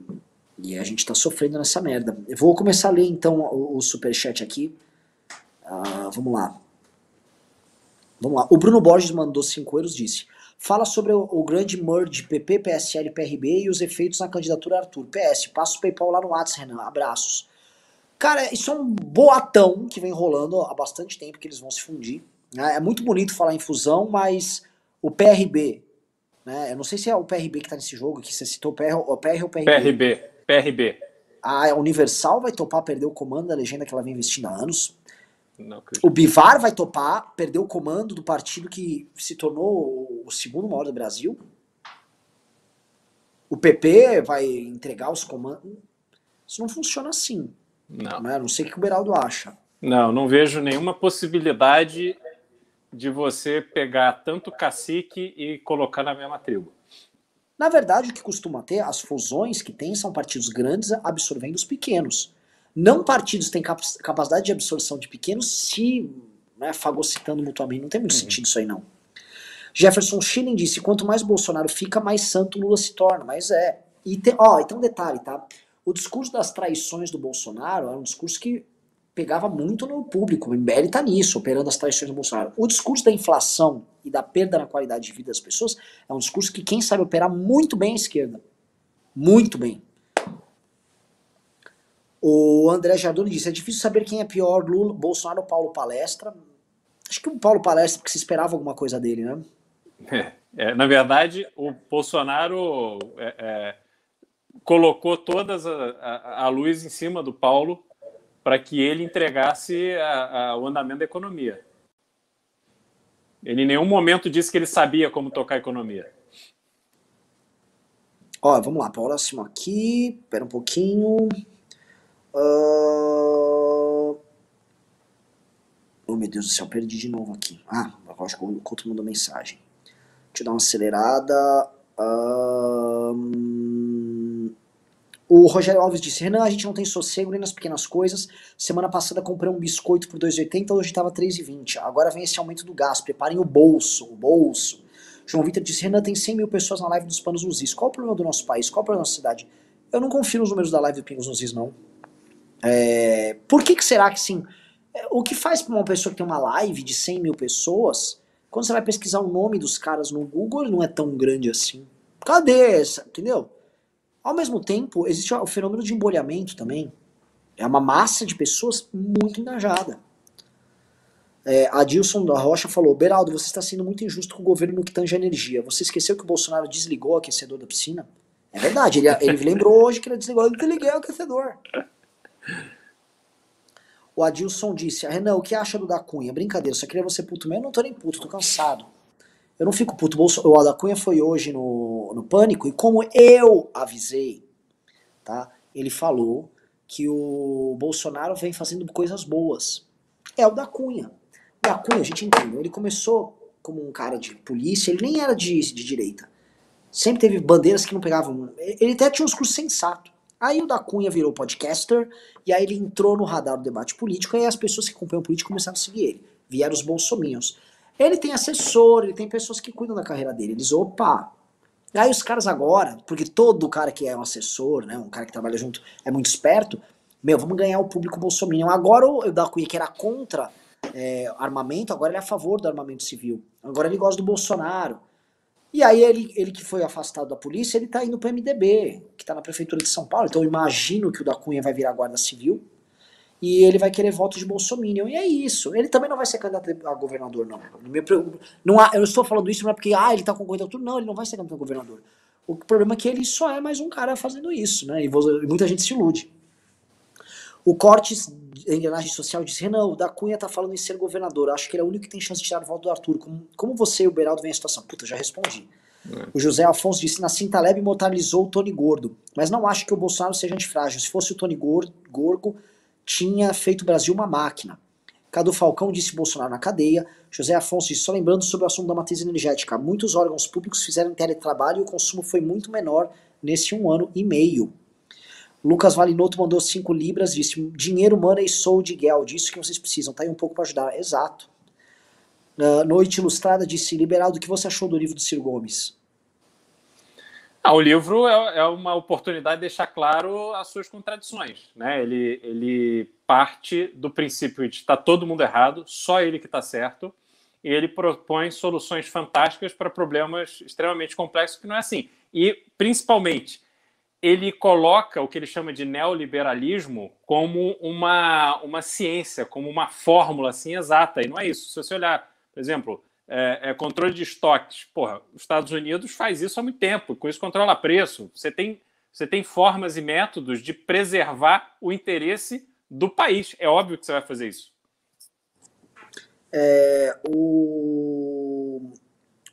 a gente tá sofrendo nessa merda. Eu vou começar a ler então o superchat aqui. Vamos lá. O Bruno Borges mandou 5 euros, disse: fala sobre o grande merge PP, PSL, PRB e os efeitos na candidatura Arthur. PS, passa o PayPal lá no WhatsApp, Renan. Abraços. Cara, isso é um boatão que vem rolando há bastante tempo, que eles vão se fundir. Né? É muito bonito falar em fusão, mas o PRB, né? Eu não sei se é o PRB que tá nesse jogo, que você citou o PR ou o PRB.
PRB.
A Universal vai topar perder o comando da legenda que ela vem investindo há anos.
Não,
o Bivar vai topar perder o comando do partido que se tornou o segundo maior do Brasil. O PP vai entregar os comandos. Isso não funciona assim.
Não.
Não sei o que o Beraldo acha.
Não vejo nenhuma possibilidade de você pegar tanto cacique e colocar na mesma tribo.
Na verdade, o que costuma ter, as fusões que tem são partidos grandes absorvendo os pequenos. Não partidos têm capacidade de absorção de pequenos se fagocitando mutuamente. Não tem muito sentido isso aí, não. Jefferson Schilling disse, quanto mais Bolsonaro fica, mais santo Lula se torna. Mas E tem um detalhe, tá? O discurso das traições do Bolsonaro era um discurso que pegava muito no público. O MBL tá nisso, operando as traições do Bolsonaro. O discurso da inflação e da perda na qualidade de vida das pessoas é um discurso que quem sabe operar muito bem à esquerda. Muito bem. O André Jardoni disse, é difícil saber quem é pior, Lula, Bolsonaro ou Paulo Palestra. Acho que o Paulo Palestra, porque se esperava alguma coisa dele, né?
Na verdade, o Bolsonaro colocou todas a luz em cima do Paulo para que ele entregasse o andamento da economia. Ele em nenhum momento disse que ele sabia como tocar a economia.
Vamos lá, próximo aqui. Espera um pouquinho. Oh, meu Deus do céu, perdi de novo aqui. Acho que o Couto mandou mensagem. Deixa eu dar uma acelerada. O Rogério Alves disse, Renan, a gente não tem sossego nem nas pequenas coisas. Semana passada comprei um biscoito por R$2,80, hoje estava R$3,20. Agora vem esse aumento do gás, preparem o bolso. João Vitor disse, Renan, tem 100 mil pessoas na live dos Panos nos Is. Qual o problema do nosso país? Qual o problema da nossa cidade? Eu não confio nos números da live do Pingos nos Is, não. Por que será que sim? O que faz para uma pessoa que tem uma live de 100 mil pessoas, quando você vai pesquisar o nome dos caras no Google, ele não é tão grande assim. Cadê essa? Entendeu? Ao mesmo tempo, existe o fenômeno de embolhamento também. É uma massa de pessoas muito engajada. Adilson da Rocha falou, Beraldo, você está sendo muito injusto com o governo no que tange a energia. Você esqueceu que o Bolsonaro desligou o aquecedor da piscina? É verdade, ele lembrou hoje que ele desligou. Eu desliguei o aquecedor. O Adilson disse, Renan, o que acha do da Cunha? Brincadeira, só queria você puto mesmo. Eu não tô nem puto, tô cansado. Eu não fico puto. O da Cunha foi hoje no Pânico, e como eu avisei tá? Ele falou que o Bolsonaro vem fazendo coisas boas. É o da Cunha. O da Cunha, a gente entendeu, ele começou como um cara de polícia, ele nem era de direita. Sempre teve bandeiras que não pegavam. Ele até tinha um discurso sensato. Aí o da Cunha virou podcaster, e aí ele entrou no radar do debate político, e aí as pessoas que acompanham político começaram a seguir ele. Vieram os bolsominions. Ele tem assessor, ele tem pessoas que cuidam da carreira dele. Eles, opa. Aí os caras agora, porque todo cara que é um assessor, né, um cara que trabalha junto, é muito esperto, vamos ganhar o público bolsominion. Agora o da Cunha, que era contra armamento, agora ele é a favor do armamento civil. Agora ele gosta do Bolsonaro. E aí ele que foi afastado da polícia, ele tá indo pro MDB, que tá na prefeitura de São Paulo. Então eu imagino que o da Cunha vai virar guarda civil e ele vai querer votos de bolsominion. E é isso. Ele também não vai ser candidato a governador, não. Eu não estou falando isso não é porque ele tá concorrendo a tudo. Não, ele não vai ser candidato a governador. O problema é que ele só é mais um cara fazendo isso, né? E muita gente se ilude. O Cortes, em engrenagem social, disse: Renan, o da Cunha tá falando em ser governador. Acho que ele é o único que tem chance de tirar o voto do Arthur. Como você e o Beraldo veem a situação? Puta, já respondi. O José Afonso disse: Nassim Taleb imortalizou o Tony Gordo, mas não acho que o Bolsonaro seja antifrágil. Se fosse o Tony Gorgo, tinha feito o Brasil uma máquina. Cadu Falcão disse: Bolsonaro na cadeia. José Afonso disse: só lembrando sobre o assunto da matriz energética. Muitos órgãos públicos fizeram teletrabalho e o consumo foi muito menor nesse 1 ano e meio. Lucas Valinotto mandou 5 libras, disse: dinheiro, money, soul de Guel, disso que vocês precisam, tá aí um pouco para ajudar. Exato. Noite Ilustrada disse: Liberaldo, o que você achou do livro do Ciro Gomes?
O livro é uma oportunidade de deixar claro as suas contradições, né? Ele parte do princípio de está todo mundo errado, só ele que está certo, e ele propõe soluções fantásticas para problemas extremamente complexos, que não é assim. E, principalmente, ele coloca o que ele chama de neoliberalismo como uma ciência, como uma fórmula assim exata, e não é isso. Se você olhar, por exemplo, controle de estoques, os Estados Unidos faz isso há muito tempo, com isso controla preço. Você tem formas e métodos de preservar o interesse do país. É óbvio que você vai fazer isso.
O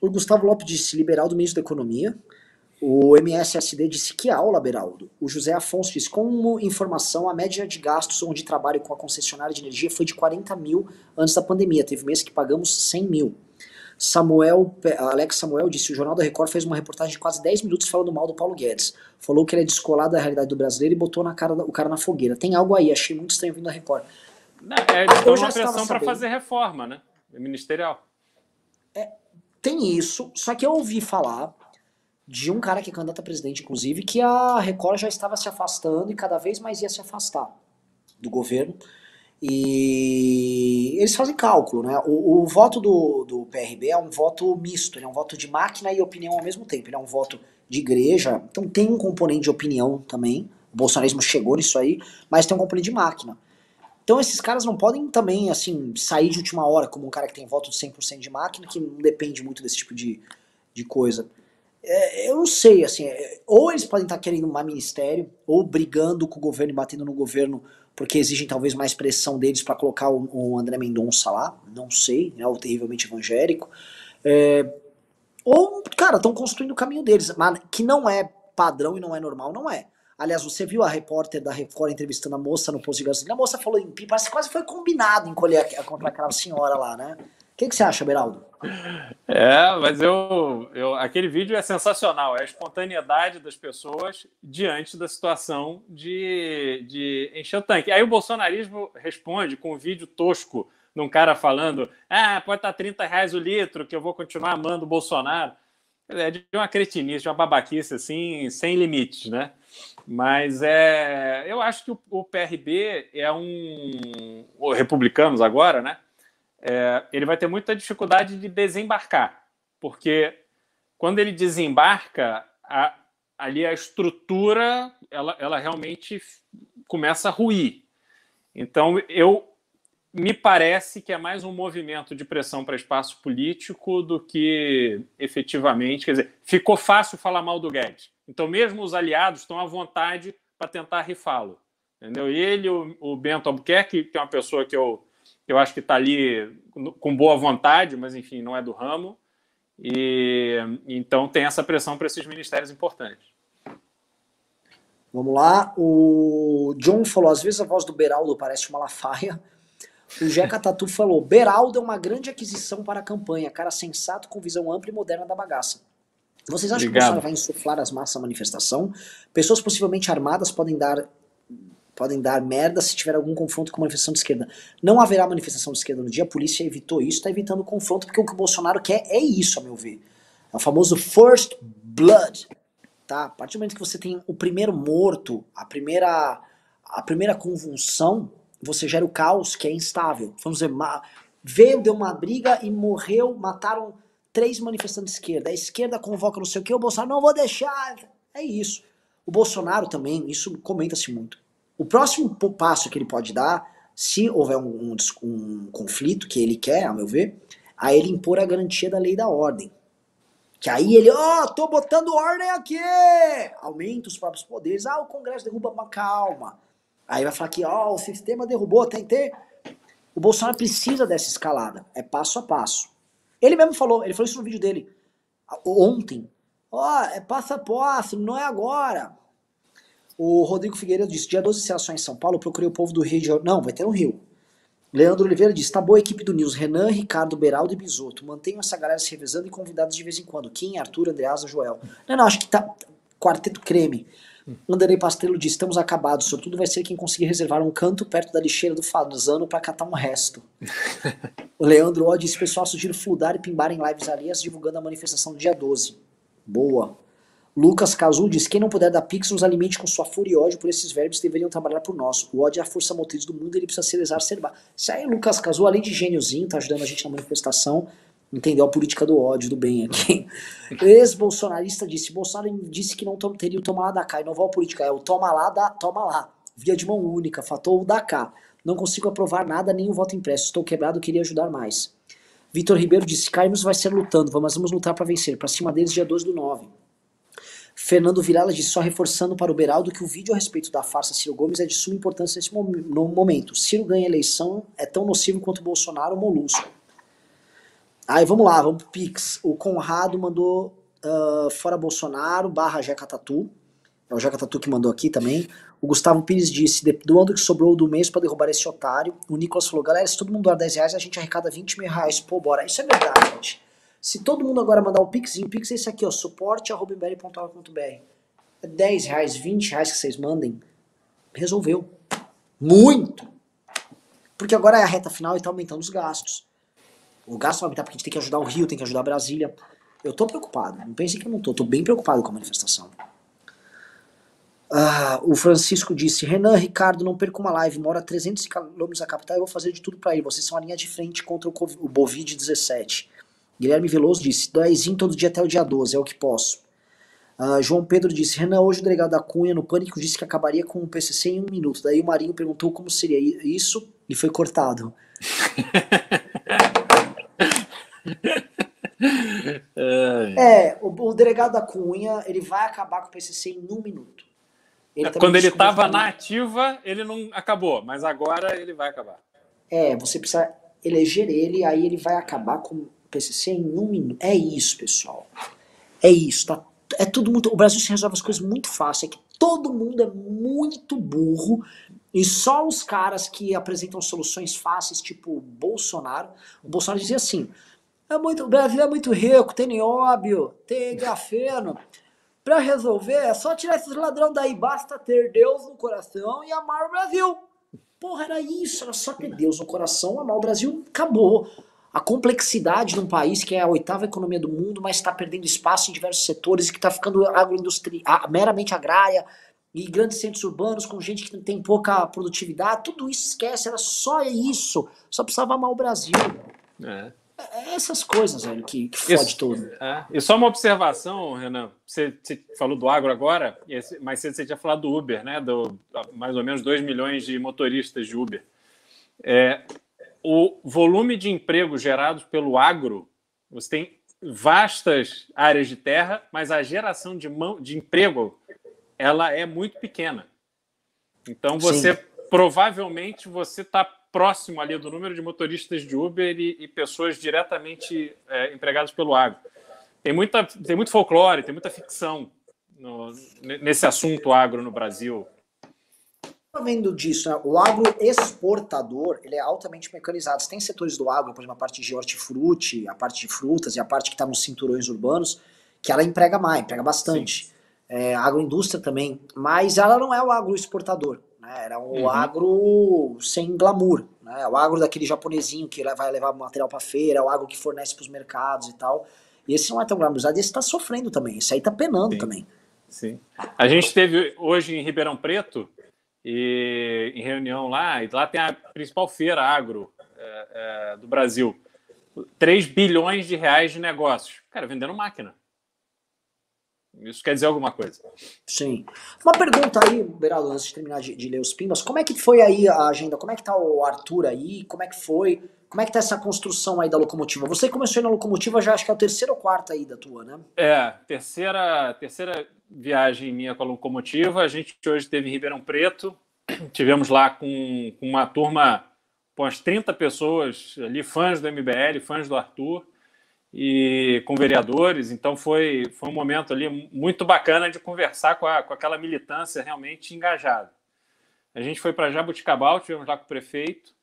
Gustavo Lopes disse: liberal do ministro da Economia. O MSSD disse: que aula, Beraldo. O José Afonso disse: como informação, a média de gastos onde trabalho com a concessionária de energia foi de 40 mil antes da pandemia. Teve mês que pagamos 100 mil. Alex Samuel disse: o Jornal da Record fez uma reportagem de quase 10 minutos falando mal do Paulo Guedes. Falou que ele é descolado da realidade do brasileiro e botou o cara na fogueira. Tem algo aí, achei muito estranho vindo da Record.
Eles estão uma pressão para fazer reforma, né? Ministerial.
Tem isso, só que eu ouvi falar de um cara que é candidato a presidente, inclusive, que a Record já estava se afastando e cada vez mais ia se afastar do governo. E eles fazem cálculo, né? O voto do PRB é um voto misto, ele é um voto de máquina e opinião ao mesmo tempo. Ele é um voto de igreja, então tem um componente de opinião também. O bolsonarismo chegou nisso aí, mas tem um componente de máquina. Então esses caras não podem também, assim, sair de última hora como um cara que tem voto de 100% de máquina, que não depende muito desse tipo de coisa. Eu não sei, assim, ou eles podem estar querendo um ministério, ou brigando com o governo e batendo no governo porque exigem talvez mais pressão deles para colocar o André Mendonça lá, não sei, né, o terrivelmente evangélico. Ou, cara, estão construindo o caminho deles, mas que não é padrão e não é normal, não é. Aliás, você viu a repórter da Record entrevistando a moça no posto de gasolina? A moça falou em pi, parece que quase foi combinado encolher contra aquela senhora lá, né? O que você acha, Beraldo?
Mas aquele vídeo é sensacional, é a espontaneidade das pessoas diante da situação de encher o tanque. Aí o bolsonarismo responde com um vídeo tosco de um cara falando: pode estar R$30 o litro, que eu vou continuar amando o Bolsonaro. É de uma cretinice, de uma babaquice assim, sem limites, né? Mas eu acho que o PRB os republicanos agora, né? Ele vai ter muita dificuldade de desembarcar, porque quando ele desembarca, ali a estrutura ela realmente começa a ruir. Então, me parece que é mais um movimento de pressão para espaço político do que efetivamente, quer dizer, ficou fácil falar mal do Guedes. Então, mesmo os aliados estão à vontade para tentar rifá-lo. Entendeu? E ele, o Bento Albuquerque, que é uma pessoa que eu acho que está ali com boa vontade, mas, enfim, não é do ramo. E então tem essa pressão para esses ministérios importantes.
Vamos lá. O John falou, às vezes a voz do Beraldo parece uma Malafaia. O Jeca Tatu falou, Beraldo é uma grande aquisição para a campanha, cara sensato com visão ampla e moderna da bagaça. Vocês acham que o Bolsonaro vai insuflar as massas à manifestação? Pessoas possivelmente armadas podem dar merda se tiver algum confronto com a manifestação de esquerda. Não haverá manifestação de esquerda no dia, a polícia evitou isso, está evitando o confronto, porque o que o Bolsonaro quer é isso, a meu ver. É o famoso first blood. Tá? A partir do momento que você tem o primeiro morto, a primeira convulsão, você gera o caos, que é instável. Vamos dizer, deu uma briga e morreu, mataram 3 manifestantes de esquerda. A esquerda convoca não sei o que, o Bolsonaro não vou deixar. É isso. O Bolsonaro também, isso comenta-se muito. O próximo passo que ele pode dar, se houver um conflito que ele quer, a meu ver, a ele impor a garantia da lei e da ordem. Que aí ele, tô botando ordem aqui! Aumenta os próprios poderes. O Congresso derruba, mas calma. Aí vai falar que, o sistema derrubou, tentei. O Bolsonaro precisa dessa escalada. É passo a passo. Ele mesmo falou, ele falou isso no vídeo dele ontem. É passo a passo, não é agora. O Rodrigo Figueiredo disse, dia 12 será só em São Paulo, eu procurei o povo do Rio de Janeiro. Não, vai ter no Rio. Leandro Oliveira disse, tá boa a equipe do News, Renan, Ricardo, Beraldo e Bisotto. Mantenham essa galera se revezando e convidados de vez em quando. Kim, Arthur, Andreasa, Joel. Não, acho que tá quarteto creme. Anderlei Pastrello disse, estamos acabados, sobretudo vai ser quem conseguir reservar um canto perto da lixeira do Fazano para catar um resto. O Leandro O disse, pessoal, sugiro fludar e pimbar em lives alias divulgando a manifestação do dia 12. Boa. Lucas Cazu diz, quem não puder dar pix nos alimente com sua fúria e ódio por esses verbos deveriam trabalhar por nós. O ódio é a força motriz do mundo, ele precisa ser exacerbado. Isso aí, Lucas Cazu, além de gêniozinho, tá ajudando a gente na manifestação, entendeu a política do ódio, do bem aqui. Ex-bolsonarista disse, Bolsonaro disse que não teria o toma lá da cá, inovou a política, é o toma lá, via de mão única, fatou o da cá. Não consigo aprovar nada, nem o voto impresso, estou quebrado, queria ajudar mais. Vitor Ribeiro disse, caímos vai ser lutando, mas vamos lutar para vencer, para cima deles dia 2/9. Fernando Virala disse, só reforçando para o Beraldo que o vídeo a respeito da farsa Ciro Gomes é de suma importância nesse momento. Ciro ganha a eleição, é tão nocivo quanto o Bolsonaro ou Molusco. Aí vamos lá, vamos pro Pix. O Conrado mandou fora Bolsonaro, / Jeca Tatu. É o Jeca Tatu que mandou aqui também. O Gustavo Pires disse, doando o que sobrou do mês para derrubar esse otário. O Nicolas falou, galera, se todo mundo doar R$10, a gente arrecada R$20 mil. Pô, bora. Isso é verdade, gente. Se todo mundo agora mandar o Pix é esse aqui, ó, suporte@mbl.org.br. É R$10, R$20 que vocês mandem. Resolveu. Muito! Porque agora é a reta final e tá aumentando os gastos. O gasto vai aumentar porque a gente tem que ajudar o Rio, tem que ajudar a Brasília. Eu tô preocupado. Não pensem que eu não tô. Tô bem preocupado com a manifestação. O Francisco disse, Renan, Ricardo, não perca uma live. Mora a 300 km da capital e eu vou fazer de tudo pra ir. Vocês são a linha de frente contra o Covid-17. Guilherme Veloso disse, 10 todo dia até o dia 12, é o que posso. João Pedro disse, Renan, hoje o delegado da Cunha no Pânico disse que acabaria com o PCC em 1 minuto. Daí o Marinho perguntou como seria isso e foi cortado. O delegado da Cunha, ele vai acabar com o PCC em 1 minuto.
Quando ele estava na ativa, ele não acabou, mas agora ele vai acabar.
Você precisa eleger ele, aí ele vai acabar com o PCC em 1 minuto. É isso, pessoal. É isso, tá? É tudo muito... O Brasil se resolve as coisas muito fácil. É que todo mundo é muito burro e só os caras que apresentam soluções fáceis, tipo o Bolsonaro. O Bolsonaro dizia assim, o Brasil é muito rico, tem nióbio, tem grafeno. Pra resolver é só tirar esses ladrão daí. Basta ter Deus no coração e amar o Brasil. Porra, era isso. Era só ter Deus no coração, amar o Brasil. Acabou. A complexidade de um país que é a 8ª economia do mundo, mas está perdendo espaço em diversos setores e que está ficando meramente agrária e grandes centros urbanos com gente que tem pouca produtividade, tudo isso esquece, era só isso. Só precisava amar o Brasil. Essas coisas, velho, que fode tudo.
E só uma observação, Renan, você falou do agro agora, mas você tinha falado do Uber, né? Mais ou menos 2 milhões de motoristas de Uber. O volume de empregos gerados pelo agro, você tem vastas áreas de terra, mas a geração de emprego ela é muito pequena. Então, provavelmente você está próximo ali do número de motoristas de Uber e pessoas diretamente empregadas pelo agro. Tem muito folclore, tem muita ficção nesse assunto agro no Brasil?
Vendo disso, né? O agro exportador, ele é altamente mecanizado. Você tem setores do agro, por exemplo, a parte de hortifruti, a parte de frutas e a parte que está nos cinturões urbanos, que ela emprega bastante. A agroindústria também, mas ela não é o agro exportador, né? Era o agro sem glamour, né? O agro daquele japonesinho que vai levar material para feira, o agro que fornece para os mercados e tal. E esse não é tão glamourizado, esse está sofrendo também, esse aí está penando também.
Sim. A gente teve hoje em Ribeirão Preto, e em reunião lá, e lá tem a principal feira agro do Brasil. 3 bilhões de reais de negócios. Cara, vendendo máquina. Isso quer dizer alguma coisa.
Sim. Uma pergunta aí, Beraldo, antes de terminar de ler os pimbas, como é que foi aí a agenda? Como é que tá o Arthur aí? Como é que foi? Como é que tá essa construção aí da locomotiva? Você começou aí na locomotiva, já acho que é o terceiro ou quarto aí da tua, né?
Terceira viagem minha com a locomotiva. A gente hoje esteve em Ribeirão Preto. Tivemos lá com uma turma, com umas 30 pessoas ali, fãs do MBL, fãs do Arthur, e com vereadores. Então foi um momento ali muito bacana de conversar com aquela militância realmente engajada. A gente foi para Jaboticabal, tivemos lá com o prefeito,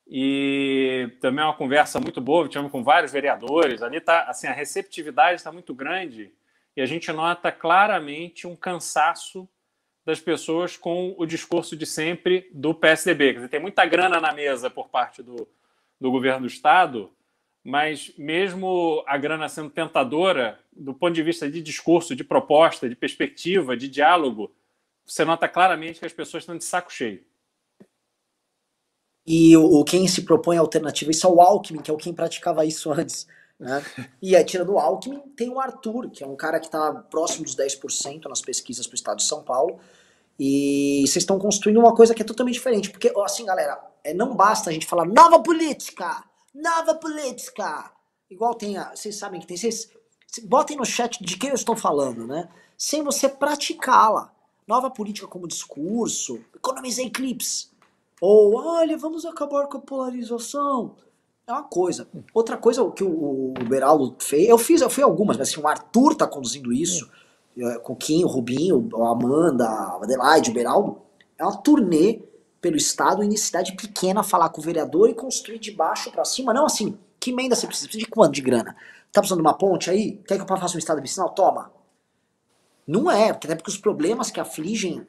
e também uma conversa muito boa, tivemos com vários vereadores. Ali tá, assim, a receptividade está muito grande e a gente nota claramente um cansaço das pessoas com o discurso de sempre do PSDB. Quer dizer, tem muita grana na mesa por parte do governo do Estado, mas mesmo a grana sendo tentadora, do ponto de vista de discurso, de proposta, de perspectiva, de diálogo, você nota claramente que as pessoas estão de saco cheio.
E quem se propõe a alternativa, isso é o Alckmin, que é quem praticava isso antes, né? E aí, tirando o Alckmin, tem o Arthur, que é um cara que está próximo dos 10% nas pesquisas para o estado de São Paulo, e vocês estão construindo uma coisa que é totalmente diferente, porque, assim, galera, não basta a gente falar nova política, igual tem, vocês sabem que tem, vocês botem no chat de quem eu estou falando, né? Sem você praticá-la. Nova política como discurso, economizei clips. Ou, olha, vamos acabar com a polarização. É uma coisa. Outra coisa que o Beraldo fez, eu fui algumas, mas assim, o Arthur tá conduzindo isso, com o Kim, o Rubinho, a Amanda, a Adelaide, o Beraldo. É uma turnê pelo estado, em cidade pequena, falar com o vereador e construir de baixo pra cima. Não assim, que emenda você precisa? Precisa de quanto de grana? Tá precisando de uma ponte aí? Quer que eu faça um estado vicinal? Toma. Não é, até porque os problemas que afligem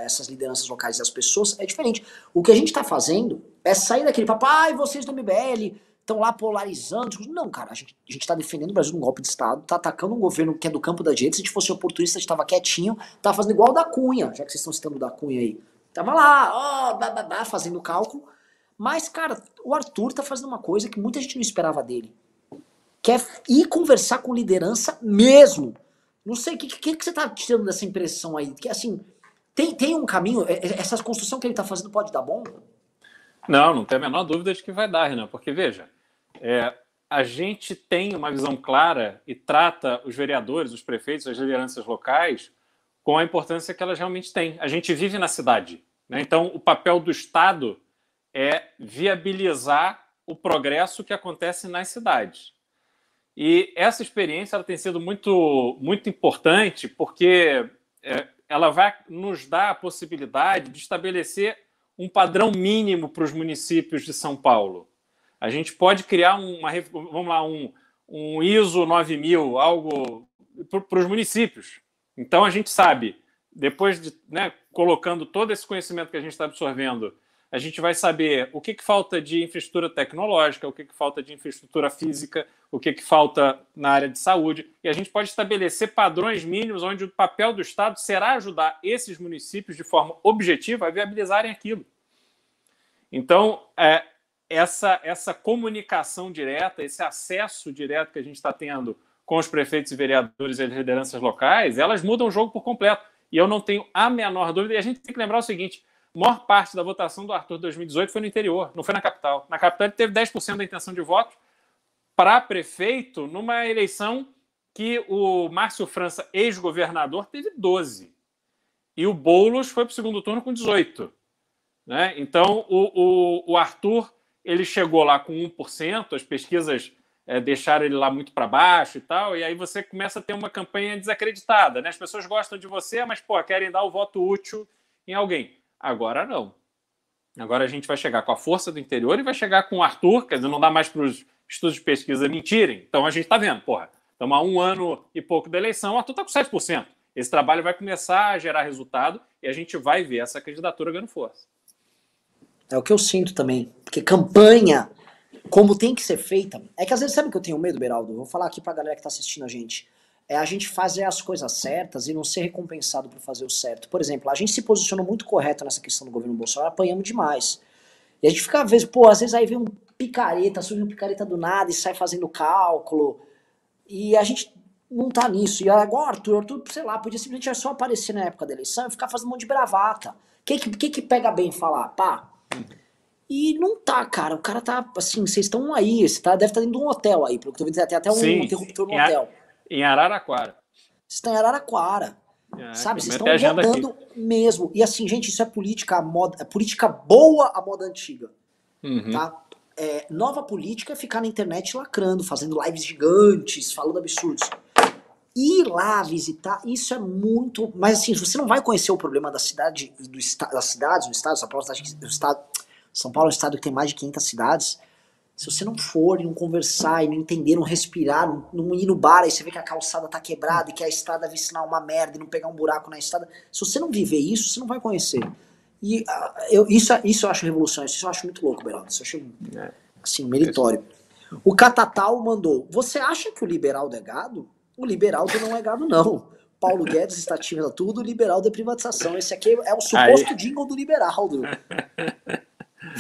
essas lideranças locais e as pessoas é diferente. O que a gente tá fazendo é sair daquele papo, vocês do MBL estão lá polarizando. Não, cara, a gente tá defendendo o Brasil de um golpe de Estado, tá atacando um governo que é do campo da direita. Se a gente fosse oportunista, a gente tava quietinho, tava fazendo igual o da Cunha, já que vocês estão citando o da Cunha aí. Tava lá, fazendo cálculo. Mas, cara, o Arthur tá fazendo uma coisa que muita gente não esperava dele. Que é ir conversar com liderança mesmo. Não sei, o que você tá tirando dessa impressão aí? Que, assim, tem um caminho, essa construção que ele tá fazendo pode dar bom?
Não tem a menor dúvida de que vai dar, Renan, porque, veja, a gente tem uma visão clara e trata os vereadores, os prefeitos, as lideranças locais com a importância que elas realmente têm. A gente vive na cidade, né? Então, o papel do Estado é viabilizar o progresso que acontece nas cidades. E essa experiência ela tem sido muito, muito importante porque ela vai nos dar a possibilidade de estabelecer um padrão mínimo para os municípios de São Paulo. A gente pode criar um ISO 9000, algo para os municípios. Então, a gente sabe, depois de colocando todo esse conhecimento que a gente está absorvendo, a gente vai saber o que falta de infraestrutura tecnológica, o que falta de infraestrutura física, o que falta na área de saúde, e a gente pode estabelecer padrões mínimos onde o papel do Estado será ajudar esses municípios de forma objetiva a viabilizarem aquilo. Então, essa comunicação direta, esse acesso direto que a gente está tendo com os prefeitos e vereadores e as lideranças locais, elas mudam o jogo por completo. E eu não tenho a menor dúvida, e a gente tem que lembrar o seguinte: a maior parte da votação do Arthur de 2018 foi no interior, não foi na capital. Na capital ele teve 10% da intenção de voto para prefeito numa eleição que o Márcio França, ex-governador, teve 12%. E o Boulos foi para o segundo turno com 18%. Né? Então, o Arthur ele chegou lá com 1%, as pesquisas deixaram ele lá muito para baixo e tal, e aí você começa a ter uma campanha desacreditada, né? As pessoas gostam de você, mas, pô, querem dar o voto útil em alguém. Agora não. Agora a gente vai chegar com a força do interior e vai chegar com o Arthur, quer dizer, não dá mais para os estudos de pesquisa mentirem. Então a gente está vendo, porra, estamos há 1 ano e pouco da eleição, o Arthur está com 7%. Esse trabalho vai começar a gerar resultado e a gente vai ver essa candidatura ganhando força.
É o que eu sinto também, porque campanha, como tem que ser feita, é que às vezes sabe que eu tenho medo, Beraldo? Vou falar aqui pra galera que tá assistindo a gente. É a gente fazer as coisas certas e não ser recompensado por fazer o certo. Por exemplo, a gente se posicionou muito correto nessa questão do governo Bolsonaro, apanhamos demais. E a gente fica, às vezes aí vem um picareta, surge um picareta do nada e sai fazendo cálculo. E a gente não tá nisso. E agora, Arthur, sei lá, podia simplesmente só aparecer na época da eleição e ficar fazendo um monte de bravata. Que pega bem falar? Pá. E não tá, cara. O cara tá, assim, vocês estão aí. Você deve estar dentro de um hotel aí, pelo que eu tô vendo, tem até um interruptor no hotel.
Em Araraquara.
Vocês estão em Araraquara. Sabe, vocês estão rodando
aqui
mesmo. E assim, gente, isso é política, política boa à moda antiga. Tá? Nova política é ficar na internet lacrando, fazendo lives gigantes, falando absurdos. Ir lá visitar, isso é muito... Mas assim, você não vai conhecer o problema da cidade e das cidades, do estado, São Paulo é um estado que tem mais de 500 cidades. Se você não for e não conversar e não entender, não respirar, não ir no bar, aí você vê que a calçada tá quebrada e que a estrada vai ensinar uma merda e não pegar um buraco na estrada. Se você não viver isso, você não vai conhecer. E isso eu acho revolucionário, isso eu acho muito louco, Beraldo. Isso eu acho, assim, meritório. O Catatal mandou, você acha que o Liberaldo é gado? O Liberaldo não é gado, não. Paulo Guedes está tirando tudo, o Liberaldo é privatização. Esse aqui é o suposto jingle do Liberaldo.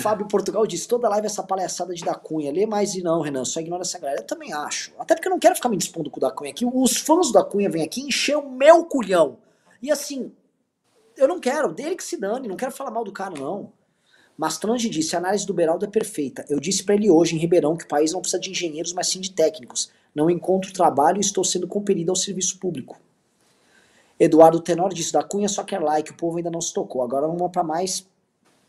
Fábio Portugal disse, toda live essa palhaçada de da Cunha. Lê mais e não, Renan, só ignora essa galera. Eu também acho. Até porque eu não quero ficar me dispondo com o da Cunha aqui. Os fãs do da Cunha vêm aqui encher o meu culhão. E assim, eu não quero, dele que se dane, não quero falar mal do cara, não. Mastrange disse, a análise do Beraldo é perfeita. Eu disse pra ele hoje em Ribeirão que o país não precisa de engenheiros, mas sim de técnicos. Não encontro trabalho e estou sendo compelido ao serviço público. Eduardo Tenor disse, da Cunha só quer like, o povo ainda não se tocou. Agora vamos pra mais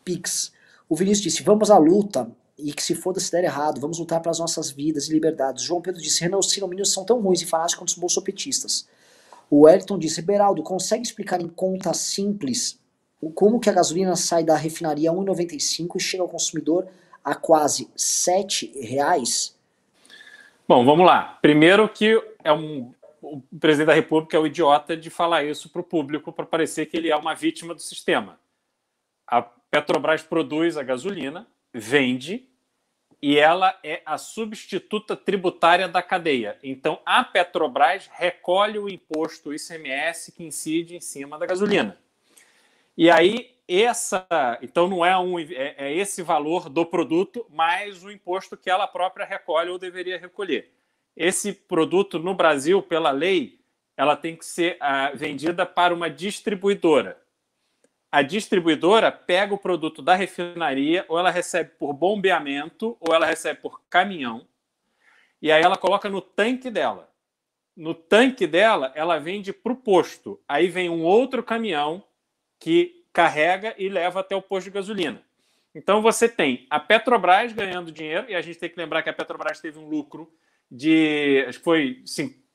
pix. O Vinícius disse, vamos à luta, e que se foda se der errado, vamos lutar pelas nossas vidas e liberdades. João Pedro disse, Renan, os sinomínios são tão ruins e fanáticos quanto os bolsopetistas. O Wellington disse, Beraldo, consegue explicar em conta simples como que a gasolina sai da refinaria a R$ 1,95 e chega ao consumidor a quase R$ 7?
Bom, vamos lá. Primeiro que o presidente da República é o idiota de falar isso para o público para parecer que ele é uma vítima do sistema. A Petrobras produz a gasolina, vende, e ela é a substituta tributária da cadeia. Então, a Petrobras recolhe o imposto ICMS que incide em cima da gasolina. E aí, então não é esse valor do produto mais o imposto que ela própria recolhe ou deveria recolher. Esse produto, no Brasil, pela lei, ela tem que ser vendida para uma distribuidora. A distribuidora pega o produto da refinaria, ou ela recebe por bombeamento, ou ela recebe por caminhão, e aí ela coloca no tanque dela. No tanque dela, ela vende para o posto. Aí vem um outro caminhão que carrega e leva até o posto de gasolina. Então você tem a Petrobras ganhando dinheiro, e a gente tem que lembrar que a Petrobras teve um lucro de, acho que foi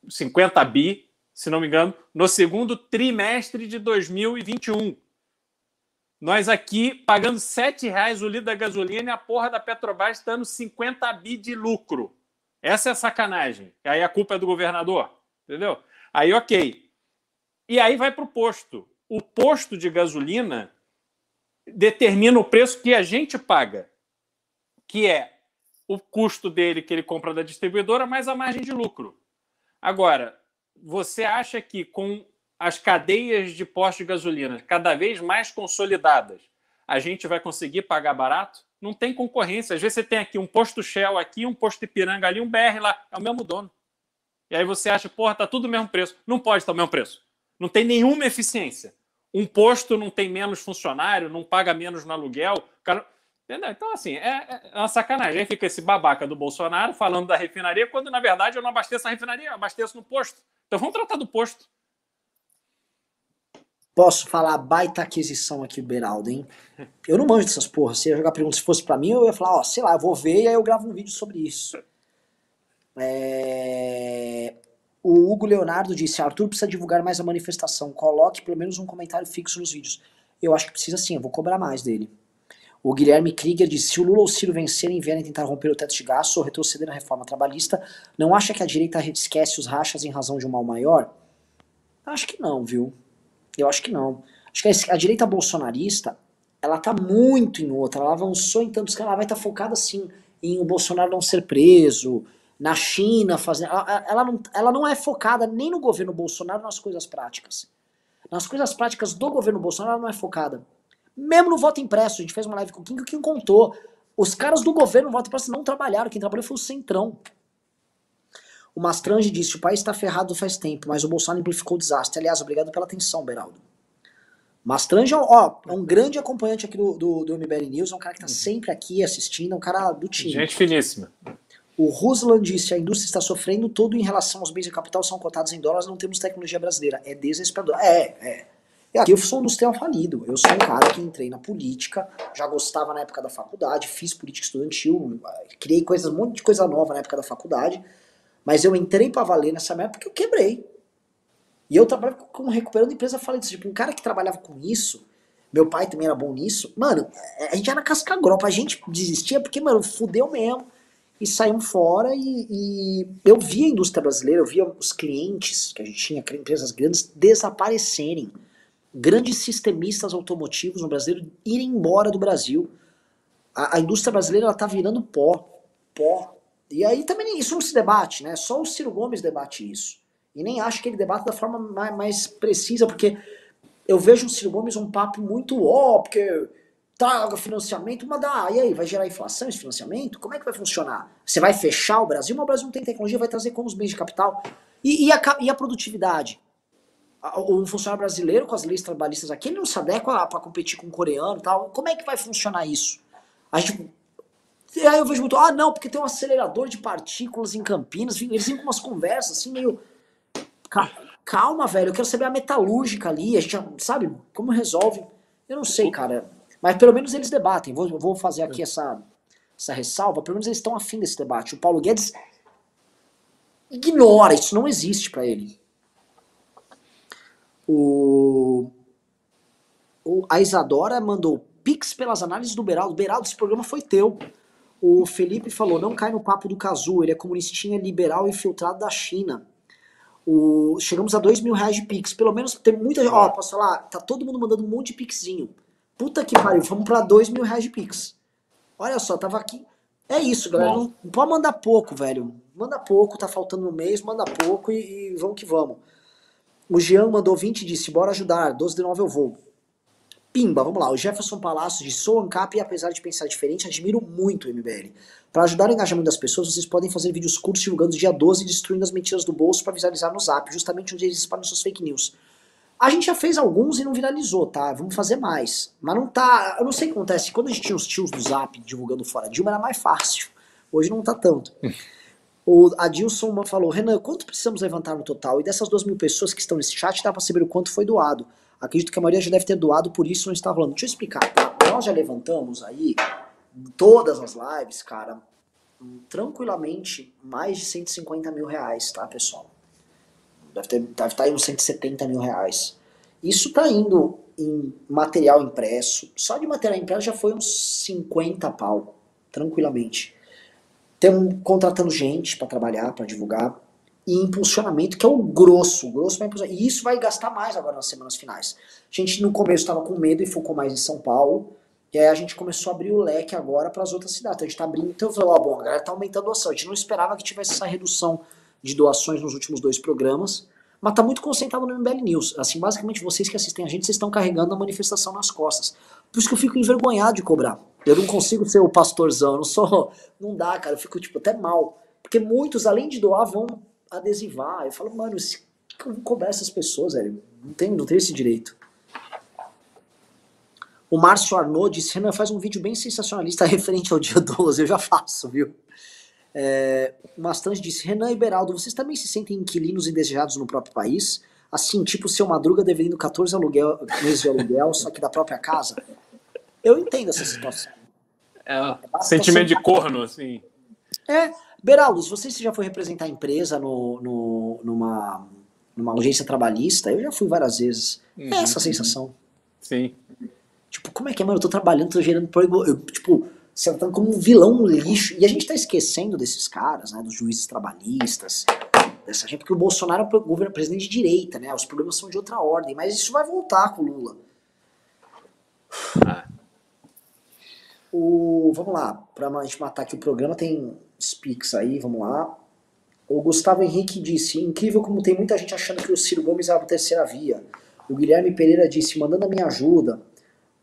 50 bi, se não me engano, no segundo trimestre de 2021. Nós aqui pagando R$7 o litro da gasolina e a porra da Petrobras dando 50 bi de lucro. Essa é sacanagem. Aí a culpa é do governador, entendeu? Aí, ok. E aí vai para o posto. O posto de gasolina determina o preço que a gente paga, que é o custo dele que ele compra da distribuidora mais a margem de lucro. Agora, você acha que com as cadeias de postos de gasolina cada vez mais consolidadas, a gente vai conseguir pagar barato? Não tem concorrência. Às vezes você tem aqui um posto Shell aqui, um posto Ipiranga ali, um BR lá. É o mesmo dono. E aí você acha, porra, tá tudo o mesmo preço. Não pode estar o mesmo preço. Não tem nenhuma eficiência. Um posto não tem menos funcionário, não paga menos no aluguel. Cara... Então, assim, é uma sacanagem. Aí fica esse babaca do Bolsonaro falando da refinaria, quando, na verdade, eu não abasteço a refinaria, eu abasteço no posto. Então vamos tratar do posto.
Posso falar baita aquisição aqui do Beraldo, hein? Eu não manjo dessas porras. Se eu jogar pergunta, se fosse pra mim, eu ia falar, ó, sei lá, eu vou ver e aí eu gravo um vídeo sobre isso. O Hugo Leonardo disse, Arthur precisa divulgar mais a manifestação, coloque pelo menos um comentário fixo nos vídeos. Eu acho que precisa sim, eu vou cobrar mais dele. O Guilherme Krieger disse, se o Lula ou o Ciro vencerem e vierem tentar romper o teto de gastos ou retroceder na reforma trabalhista, não acha que a direita esquece os rachas em razão de um mal maior? Acho que não, viu? Eu acho que não. Acho que a direita bolsonarista, ela tá muito em outra, ela avançou em tantos que ela vai estar focada assim em o Bolsonaro não ser preso, na China fazendo... Ela não é focada nem no governo Bolsonaro nas coisas práticas. Nas coisas práticas do governo Bolsonaro ela não é focada. Mesmo no voto impresso, a gente fez uma live com o Kim contou. Os caras do governo no voto impresso não trabalharam, quem trabalhou foi o Centrão. O Mastrange disse, o país está ferrado faz tempo, mas o Bolsonaro amplificou o desastre. Aliás, obrigado pela atenção, Beraldo. Mastrange é um grande acompanhante aqui do MBL News, é um cara que está sempre aqui assistindo, é um cara do time.
Gente finíssima.
O Ruslan disse, a indústria está sofrendo, tudo em relação aos bens de capital são cotados em dólares, não temos tecnologia brasileira. É desesperador. Aqui eu sou um industrial falido. Eu sou um cara que entrei na política, já gostava na época da faculdade, fiz política estudantil, criei um monte de coisa nova na época da faculdade, mas eu entrei pra valer nessa época porque eu quebrei. E eu trabalhava como recuperando empresa falidas. Tipo, um cara que trabalhava com isso, meu pai também era bom nisso, mano, a gente era casca grossa, a gente desistia porque, mano, fudeu mesmo. E saímos fora e eu via a indústria brasileira, eu via os clientes que a gente tinha, empresas grandes, desaparecerem. Grandes sistemistas automotivos no Brasil irem embora do Brasil. A indústria brasileira ela tá virando pó. E aí também isso não se debate, né? Só o Ciro Gomes debate isso. E nem acho que ele debate da forma mais precisa, porque eu vejo o Ciro Gomes um papo muito porque traga financiamento, mas e aí, vai gerar inflação esse financiamento? Como é que vai funcionar? Você vai fechar o Brasil? Mas o Brasil não tem tecnologia, vai trazer como os bens de capital? E a produtividade? Um funcionário brasileiro com as leis trabalhistas aqui, ele não se adequa para competir com um coreano e tal. Como é que vai funcionar isso? E aí eu vejo muito, não, porque tem um acelerador de partículas em Campinas, eles vêm com umas conversas assim, meio... Calma, velho, eu quero saber a metalúrgica ali, a gente sabe como resolve. Eu não sei, cara, mas pelo menos eles debatem. Vou fazer aqui essa ressalva, pelo menos eles estão afim desse debate. O Paulo Guedes ignora, isso não existe para ele. A Isadora mandou Pix pelas análises do Beraldo. Beraldo, esse programa foi teu. O Felipe falou, não cai no papo do Cazu, ele é comunistinha liberal infiltrado da China. Chegamos a R$2.000 de Pix. Pelo menos tem muita gente. Posso falar? Tá todo mundo mandando um monte de Pixzinho. Puta que pariu, vamos pra R$2.000 de Pix. Olha só, tava aqui. É isso, galera. Não pode mandar pouco, velho. Manda pouco, tá faltando um mês, manda pouco e vamos que vamos. O Jean mandou 20 e disse, bora ajudar, 12 de 9 eu vou. Pimba, vamos lá. O Jefferson Palacios disse, sou ANCAP e apesar de pensar diferente, admiro muito o MBL. Para ajudar o engajamento das pessoas, vocês podem fazer vídeos curtos divulgando dia 12 e destruindo as mentiras do bolso para visualizar no Zap, justamente onde eles espalham suas fake news. A gente já fez alguns e não viralizou, tá? Vamos fazer mais. Mas não tá... Eu não sei o que acontece. Quando a gente tinha os tios do Zap divulgando fora Dilma, era mais fácil. Hoje não tá tanto. O Adilson falou, Renan, quanto precisamos levantar no total? E dessas 2.000 pessoas que estão nesse chat, dá pra saber o quanto foi doado. Acredito que a maioria já deve ter doado, por isso não está rolando. Deixa eu explicar, tá? Nós já levantamos aí, em todas as lives, cara, tranquilamente, mais de R$150 mil, tá, pessoal? Deve estar aí uns R$170 mil. Isso tá indo em material impresso. Só de material impresso já foi uns 50 pau, tranquilamente. Contratando gente para trabalhar, para divulgar. E impulsionamento, que é o grosso vai impulsionar. E isso vai gastar mais agora nas semanas finais. A gente no começo estava com medo e focou mais em São Paulo. E aí a gente começou a abrir o leque agora para as outras cidades. Então a gente tá abrindo. Então eu falei, bom, a galera tá aumentando a doação. A gente não esperava que tivesse essa redução de doações nos últimos 2 programas. Mas tá muito concentrado no MBL News. Assim, basicamente vocês que assistem a gente, vocês estão carregando a manifestação nas costas. Por isso que eu fico envergonhado de cobrar. Eu não consigo ser o pastorzão, eu não sou... Não dá, cara, eu fico tipo até mal. Porque muitos, além de doar, vão adesivar. Eu falo, mano, eu vou cobrar essas pessoas, velho. Não tem esse direito. O Márcio Arnaud disse, Renan, faz um vídeo bem sensacionalista referente ao dia 12. Eu já faço, viu? O Mastante disse, Renan e Beraldo, vocês também se sentem inquilinos indesejados no próprio país? Assim, tipo, seu Madruga devendo 14 meses de aluguel, só que da própria casa? Eu entendo essa situação.
Sentimento de corno, assim.
Beraldo, se você já foi representar a empresa numa agência trabalhista, eu já fui várias vezes. É essa a sensação.
Sim.
Tipo, como é que é, mano? Eu tô trabalhando, tô gerando tipo, você tá como um vilão, um lixo. E a gente tá esquecendo desses caras, né? Dos juízes trabalhistas, dessa gente, porque o Bolsonaro é o presidente de direita, né? Os problemas são de outra ordem, mas isso vai voltar com o Lula. Vamos lá, pra gente matar aqui o programa, tem speaks aí, vamos lá. O Gustavo Henrique disse, incrível como tem muita gente achando que o Ciro Gomes é a terceira via. O Guilherme Pereira disse, mandando a minha ajuda.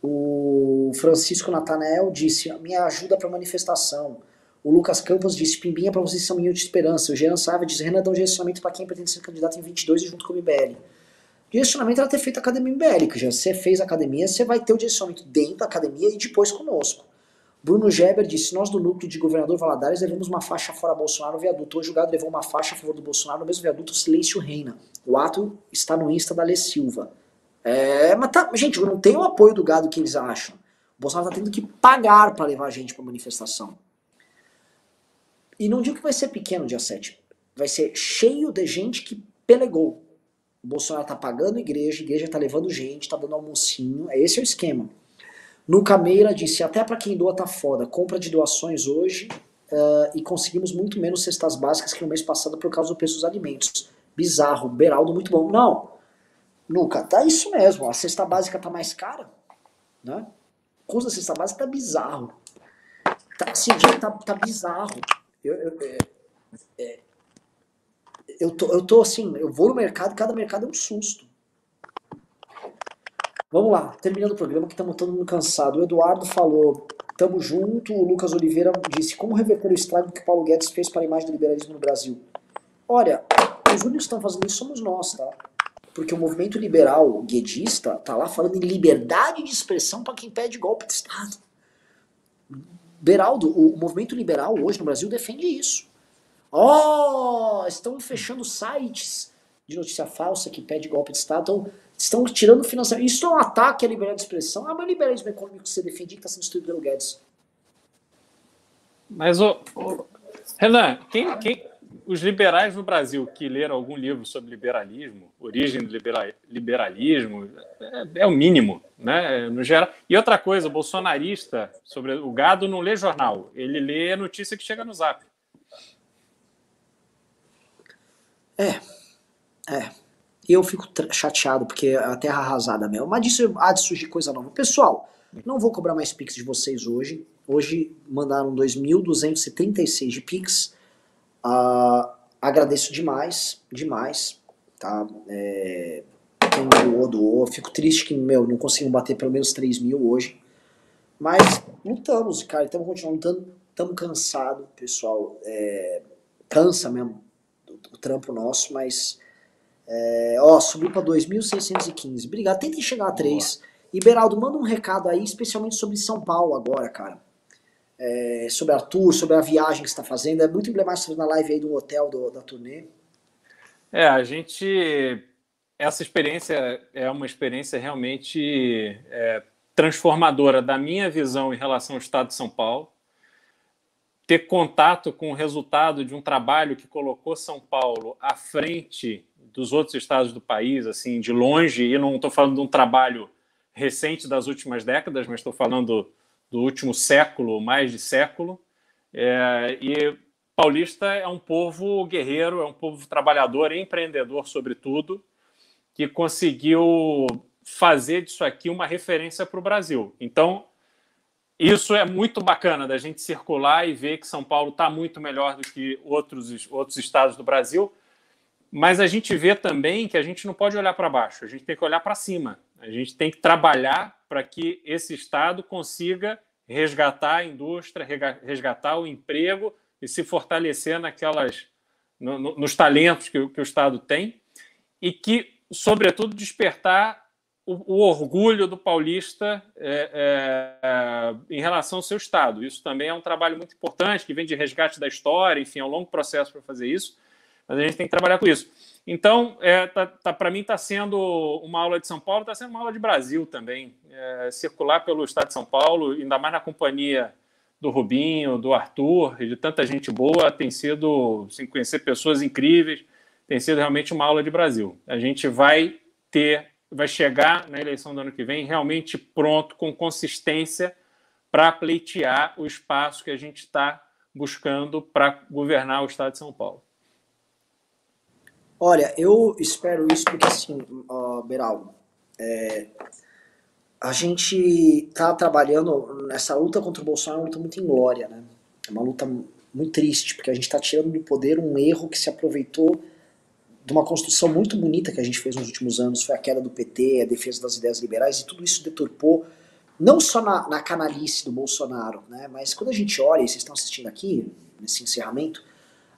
O Francisco Natanael disse, minha ajuda para manifestação. O Lucas Campos disse, Pimbinha para vocês são minha de esperança. O Jean Saiva disse, Renan, dá um direcionamento para quem pretende ser candidato em 22 e junto com o MBL. Direcionamento era ter feito a academia MBL, que já você fez a academia, você vai ter o direcionamento dentro da academia e depois conosco. Bruno Geber disse, nós do núcleo de governador Valadares levamos uma faixa fora Bolsonaro no viaduto. Hoje o Gado levou uma faixa a favor do Bolsonaro no mesmo viaduto, o silêncio reina. O ato está no Insta da Lê Silva. Mas tá, gente, eu não tenho o apoio do Gado que eles acham. O Bolsonaro tá tendo que pagar para levar a gente pra manifestação. E não digo que vai ser pequeno dia 7. Vai ser cheio de gente que pelegou. O Bolsonaro tá pagando a igreja tá levando gente, tá dando almocinho. Esse é o esquema. Nuca Meira disse, até para quem doa tá foda. Compra de doações hoje e conseguimos muito menos cestas básicas que no mês passado por causa do preço dos alimentos. Bizarro. Beraldo, muito bom. Não. Nunca, tá isso mesmo, a cesta básica tá mais cara, né? O custo da cesta básica tá bizarro. Esse dia tá bizarro. Eu tô assim, eu vou no mercado, cada mercado é um susto. Vamos lá, terminando o programa que estamos todo mundo cansado. O Eduardo falou, tamo junto. O Lucas Oliveira disse, como reverter o estrago que o Paulo Guedes fez para a imagem do liberalismo no Brasil? Olha, os únicos que estão fazendo isso somos nós, tá? Porque o movimento liberal guedista tá lá falando em liberdade de expressão para quem pede golpe de Estado. Beraldo, o movimento liberal hoje no Brasil defende isso. Estão fechando sites de notícia falsa que pede golpe de Estado, estão tirando financiamento. Isso é um ataque à liberdade de expressão. Mas o liberalismo econômico que você defendia que está sendo destruído pelo Guedes.
Mas, Renan, os liberais no Brasil que leram algum livro sobre liberalismo, origem do liberalismo, é o mínimo, né? No geral. E outra coisa, o bolsonarista, sobre o Gado não lê jornal, ele lê a notícia que chega no Zap.
E eu fico chateado, porque é a terra arrasada mesmo. Mas disso há de surgir coisa nova. Pessoal, não vou cobrar mais Pix de vocês hoje. Hoje mandaram 2.236 de Pix. Agradeço demais, tá? Quem doou. Fico triste que, não conseguimos bater pelo menos 3.000 hoje. Mas lutamos, cara. Estamos continuando lutando. Estamos cansados, pessoal. Cansa mesmo o trampo nosso, mas... subiu para 2.615. Obrigado. Tentem chegar a 3. E, Beraldo, manda um recado aí, especialmente sobre São Paulo agora, cara. Sobre Arthur, sobre a viagem que você está fazendo. É muito emblemático na live aí do hotel da turnê.
A gente... Essa experiência é uma experiência realmente transformadora da minha visão em relação ao estado de São Paulo. Ter contato com o resultado de um trabalho que colocou São Paulo à frente dos outros estados do país, assim, de longe, e não estou falando de um trabalho recente das últimas décadas, mas estou falando do último século, mais de século. E paulista é um povo guerreiro, é um povo trabalhador, empreendedor, sobretudo, que conseguiu fazer disso aqui uma referência para o Brasil. Então, isso é muito bacana da gente circular e ver que São Paulo está muito melhor do que outros estados do Brasil, mas a gente vê também que a gente não pode olhar para baixo, a gente tem que olhar para cima. A gente tem que trabalhar para que esse estado consiga resgatar a indústria, resgatar o emprego e se fortalecer nos talentos que o estado tem e que, sobretudo, despertar o orgulho do paulista em relação ao seu estado. Isso também é um trabalho muito importante, que vem de resgate da história, enfim, é um longo processo para fazer isso, mas a gente tem que trabalhar com isso. Então, para mim, está sendo uma aula de São Paulo, está sendo uma aula de Brasil também. Circular pelo estado de São Paulo, ainda mais na companhia do Rubinho, do Arthur e de tanta gente boa. Tem sido, assim, conhecer pessoas incríveis, tem sido realmente uma aula de Brasil. A gente vai chegar na eleição do ano que vem realmente pronto, com consistência, para pleitear o espaço que a gente está buscando para governar o estado de São Paulo.
Olha, eu espero isso porque, assim, Beraldo, a gente está trabalhando nessa luta contra o Bolsonaro, é uma luta muito inglória, né? É uma luta muito triste, porque a gente está tirando do poder um erro que se aproveitou de uma construção muito bonita que a gente fez nos últimos anos, foi a queda do PT, a defesa das ideias liberais, e tudo isso deturpou, não só na canalice do Bolsonaro, né? Mas quando a gente olha, e vocês estão assistindo aqui, nesse encerramento,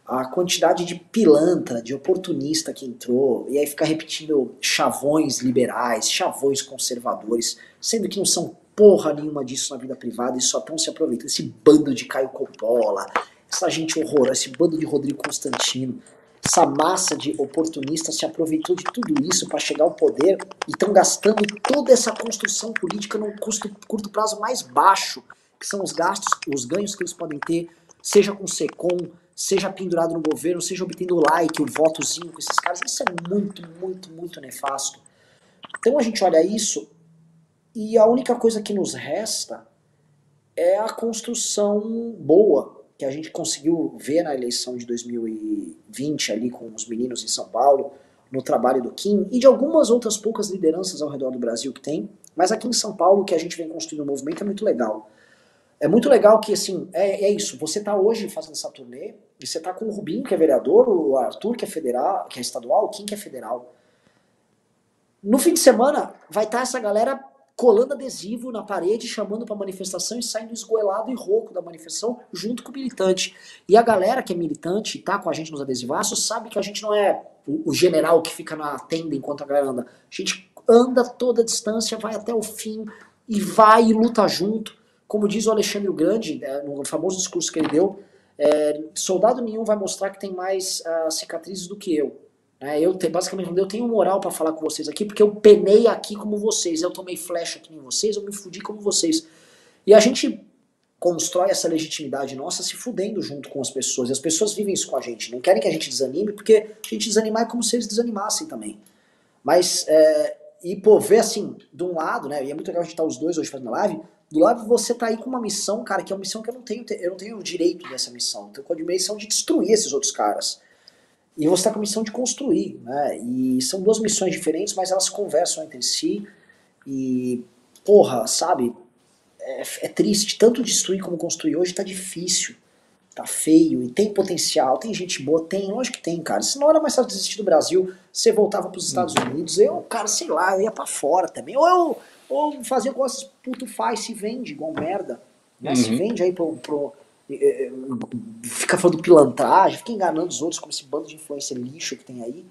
a quantidade de pilantra, de oportunista que entrou, e aí fica repetindo chavões liberais, chavões conservadores, sendo que não são porra nenhuma disso na vida privada e só estão se aproveitando. Esse bando de Caio Coppola, essa gente horrorosa, esse bando de Rodrigo Constantino, essa massa de oportunistas se aproveitou de tudo isso para chegar ao poder e estão gastando toda essa construção política num curto prazo mais baixo, que são os gastos, os ganhos que eles podem ter, seja com SECOM, seja pendurado no governo, seja obtendo o like, o votozinho com esses caras. Isso é muito, muito, muito nefasto. Então a gente olha isso e a única coisa que nos resta é a construção boa que a gente conseguiu ver na eleição de 2020 ali com os meninos em São Paulo, no trabalho do Kim e de algumas outras poucas lideranças ao redor do Brasil que tem, mas aqui em São Paulo que a gente vem construindo um movimento é muito legal. É muito legal que, assim, é isso, você tá hoje fazendo essa turnê, e você tá com o Rubinho, que é vereador, o Arthur, que é federal, que é estadual, o Kim, que é federal. No fim de semana, vai estar essa galera colando adesivo na parede, chamando pra manifestação e saindo esgoelado e rouco da manifestação, junto com o militante. E a galera que é militante, tá com a gente nos adesivaços, sabe que a gente não é o general que fica na tenda enquanto a galera anda. A gente anda toda a distância, vai até o fim, e vai e luta junto. Como diz o Alexandre o Grande, no famoso discurso que ele deu, soldado nenhum vai mostrar que tem mais cicatrizes do que eu. Basicamente, eu tenho moral para falar com vocês aqui, porque eu penei aqui como vocês, eu tomei flecha aqui em vocês, eu me fudi como vocês. E a gente constrói essa legitimidade nossa se fudendo junto com as pessoas, e as pessoas vivem isso com a gente, não querem que a gente desanime, porque a gente desanimar é como se eles desanimassem também. Mas, ver assim, de um lado, né, e é muito legal a gente estar os dois hoje fazendo live, do lado você tá aí com uma missão, cara, que é uma missão que eu não tenho o direito dessa missão. Então, com a missão de destruir esses outros caras. E você tá com a missão de construir, né? E são duas missões diferentes, mas elas conversam entre si. E, porra, sabe? É triste. Tanto destruir como construir hoje tá difícil. Tá feio. E tem potencial. Tem gente boa. Tem. Lógico que tem, cara. Se não era mais fácil desistir do Brasil, você voltava pros Estados Unidos. Cara, sei lá, eu ia pra fora também. Ou fazer igual esses puto faz, se vende igual merda. Né? Se vende aí fica falando pilantragem, fica enganando os outros como esse bando de influência lixo que tem aí.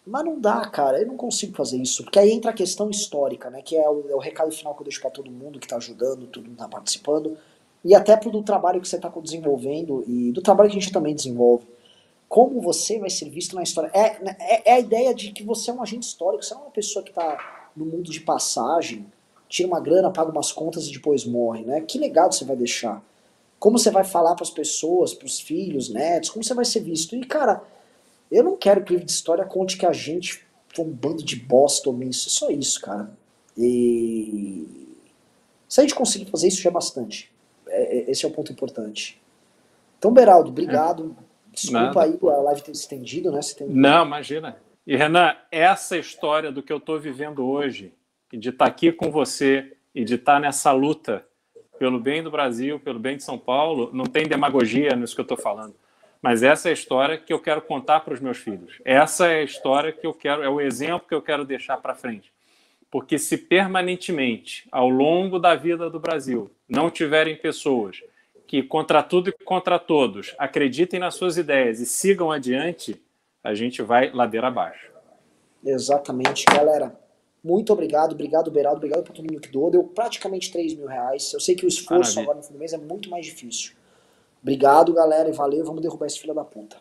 Mas não dá, cara, eu não consigo fazer isso. Porque aí entra a questão histórica, né? Que é o recado final que eu deixo pra todo mundo que tá ajudando, todo mundo tá participando. E até do trabalho que você tá desenvolvendo e do trabalho que a gente também desenvolve. Como você vai ser visto na história. É a ideia de que você é um agente histórico, você não é uma pessoa que tá no mundo de passagem, tira uma grana, paga umas contas e depois morre, né? Que legado você vai deixar? Como você vai falar pras pessoas, pros filhos, netos, como você vai ser visto? E, cara, eu não quero que o livro de história conte que a gente foi um bando de bosta omisso, é só isso, cara. E se a gente conseguir fazer isso já é bastante. Esse é o ponto importante. Então, Beraldo, obrigado. Desculpa aí a live ter se estendido, né?
Não, imagina. E, Renan, essa história do que eu estou vivendo hoje, e de estar aqui com você, e de estar nessa luta pelo bem do Brasil, pelo bem de São Paulo, não tem demagogia nisso que eu estou falando. Mas essa é a história que eu quero contar para os meus filhos. Essa é a história que eu quero, é o exemplo que eu quero deixar para frente. Porque se permanentemente, ao longo da vida do Brasil, não tiverem pessoas que, contra tudo e contra todos, acreditem nas suas ideias e sigam adiante, a gente vai ladeira abaixo.
Exatamente, galera. Muito obrigado, Beraldo, obrigado por todo mundo que doou. Deu praticamente R$3.000. Eu sei que o esforço agora no fim do mês é muito mais difícil. Obrigado, galera, e valeu. Vamos derrubar esse filho da puta.